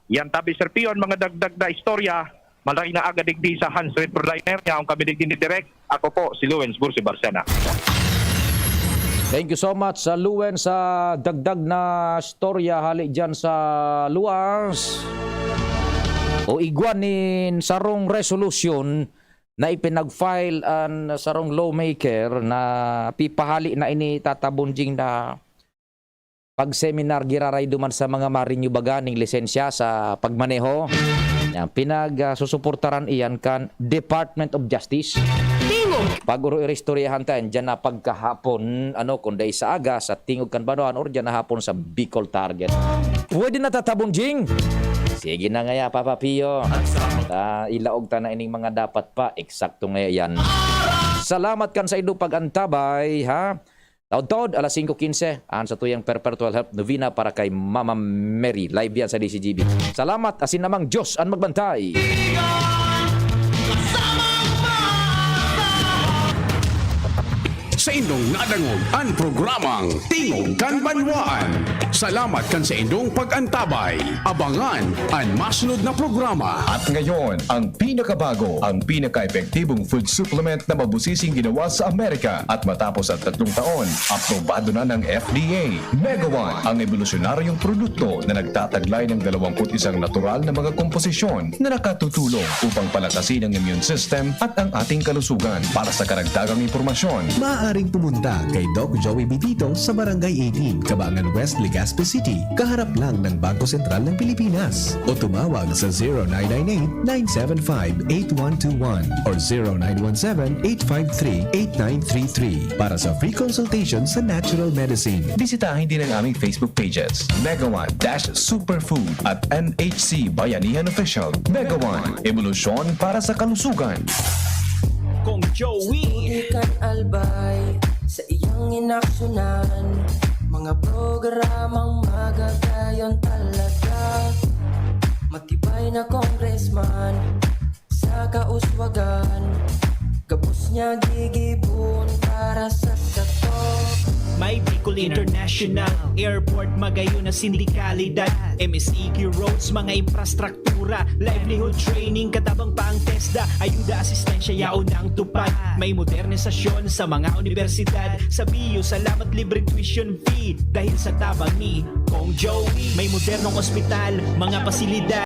[SPEAKER 3] Yan tabi Sir Pion, mga dagdag na istorya, malaki na agad digdi sa Hans Red Liner niya, ang kami digdi ni Direk. Ako po si Lewens Bursi Barcena.
[SPEAKER 28] Thank you so much sa Luwen sa dagdag na storya hali dyan sa luwas. O igwanin sarong resolution na ipinag-file ang sarong lawmaker na pipahali na ini tatabunjing na pag-seminar giraray duman sa mga marinyo baganing lisensya sa pagmaneho. Yan, pinag-susuportaran iyan kan Department of Justice. Pag-uro iristoryahan tayo, dyan na pagkahapon, kundi sa aga, sa tingog kan banuan, or dyan na hapon sa Bicol Target. Pwede na tatabunjing. Sige na nga Papa Pio. Ilaog ta na ining mga dapat pa. Eksakto nga yan. Salamat kan sa ido pag-antabay, ha? Taod-taod, alas 5:15. Sa tuyang perpetual help novena para kay Mama Mary. Live yan sa DCGB. Salamat, asin namang Diyos ang magbantay.
[SPEAKER 4] Sa indong nadangog ang programang Tingog kan Banwaan. Salamat kan sa indong pag-antabay. Abangan ang masunod na programa.
[SPEAKER 5] At ngayon, ang pinakabago, ang pinaka-epektibong food supplement na mabusising ginawa sa Amerika at matapos ang 3 taon, aprobado na ng FDA. Mega One, ang evolusyonaryong produkto na nagtataglay ng 21 natural na mga komposisyon na nakatutulong upang palakasin ang immune system at ang ating kalusugan. Para sa karagdagang impormasyon,
[SPEAKER 6] maaaring pumunta kay Doc Joey Bitito sa Barangay 18, Cabangan West, Legazpi City, kaharap lang ng Bangko Sentral ng Pilipinas. O tumawag sa 0998-975-8121 or 0917-853-8933 para sa free consultation sa natural medicine.
[SPEAKER 5] bisitahin din ang aming Facebook pages, Mega One-Superfood at NHC Bayanihan Official. Mega One, evolusyon para sa kalusugan.
[SPEAKER 19] Kung Joey
[SPEAKER 24] Ikan albay sa iyong inaksyonan, mga programang magagayon talaga. Matibay na congressman sa kauswagan, gabos niya gigibon para sa satok.
[SPEAKER 19] May Bicol International Airport, magayon na sindikalidad, MSEQ roads, mga infrastruktura, livelihood training, katabang pa ang TESDA, ayuda, asistensya, yaon ang tupad. May modernisasyon sa mga universidad, sa BIU, salamat libreng tuition fee, dahil sa tabang ni Kong Joey. May modernong ospital, mga pasilidad,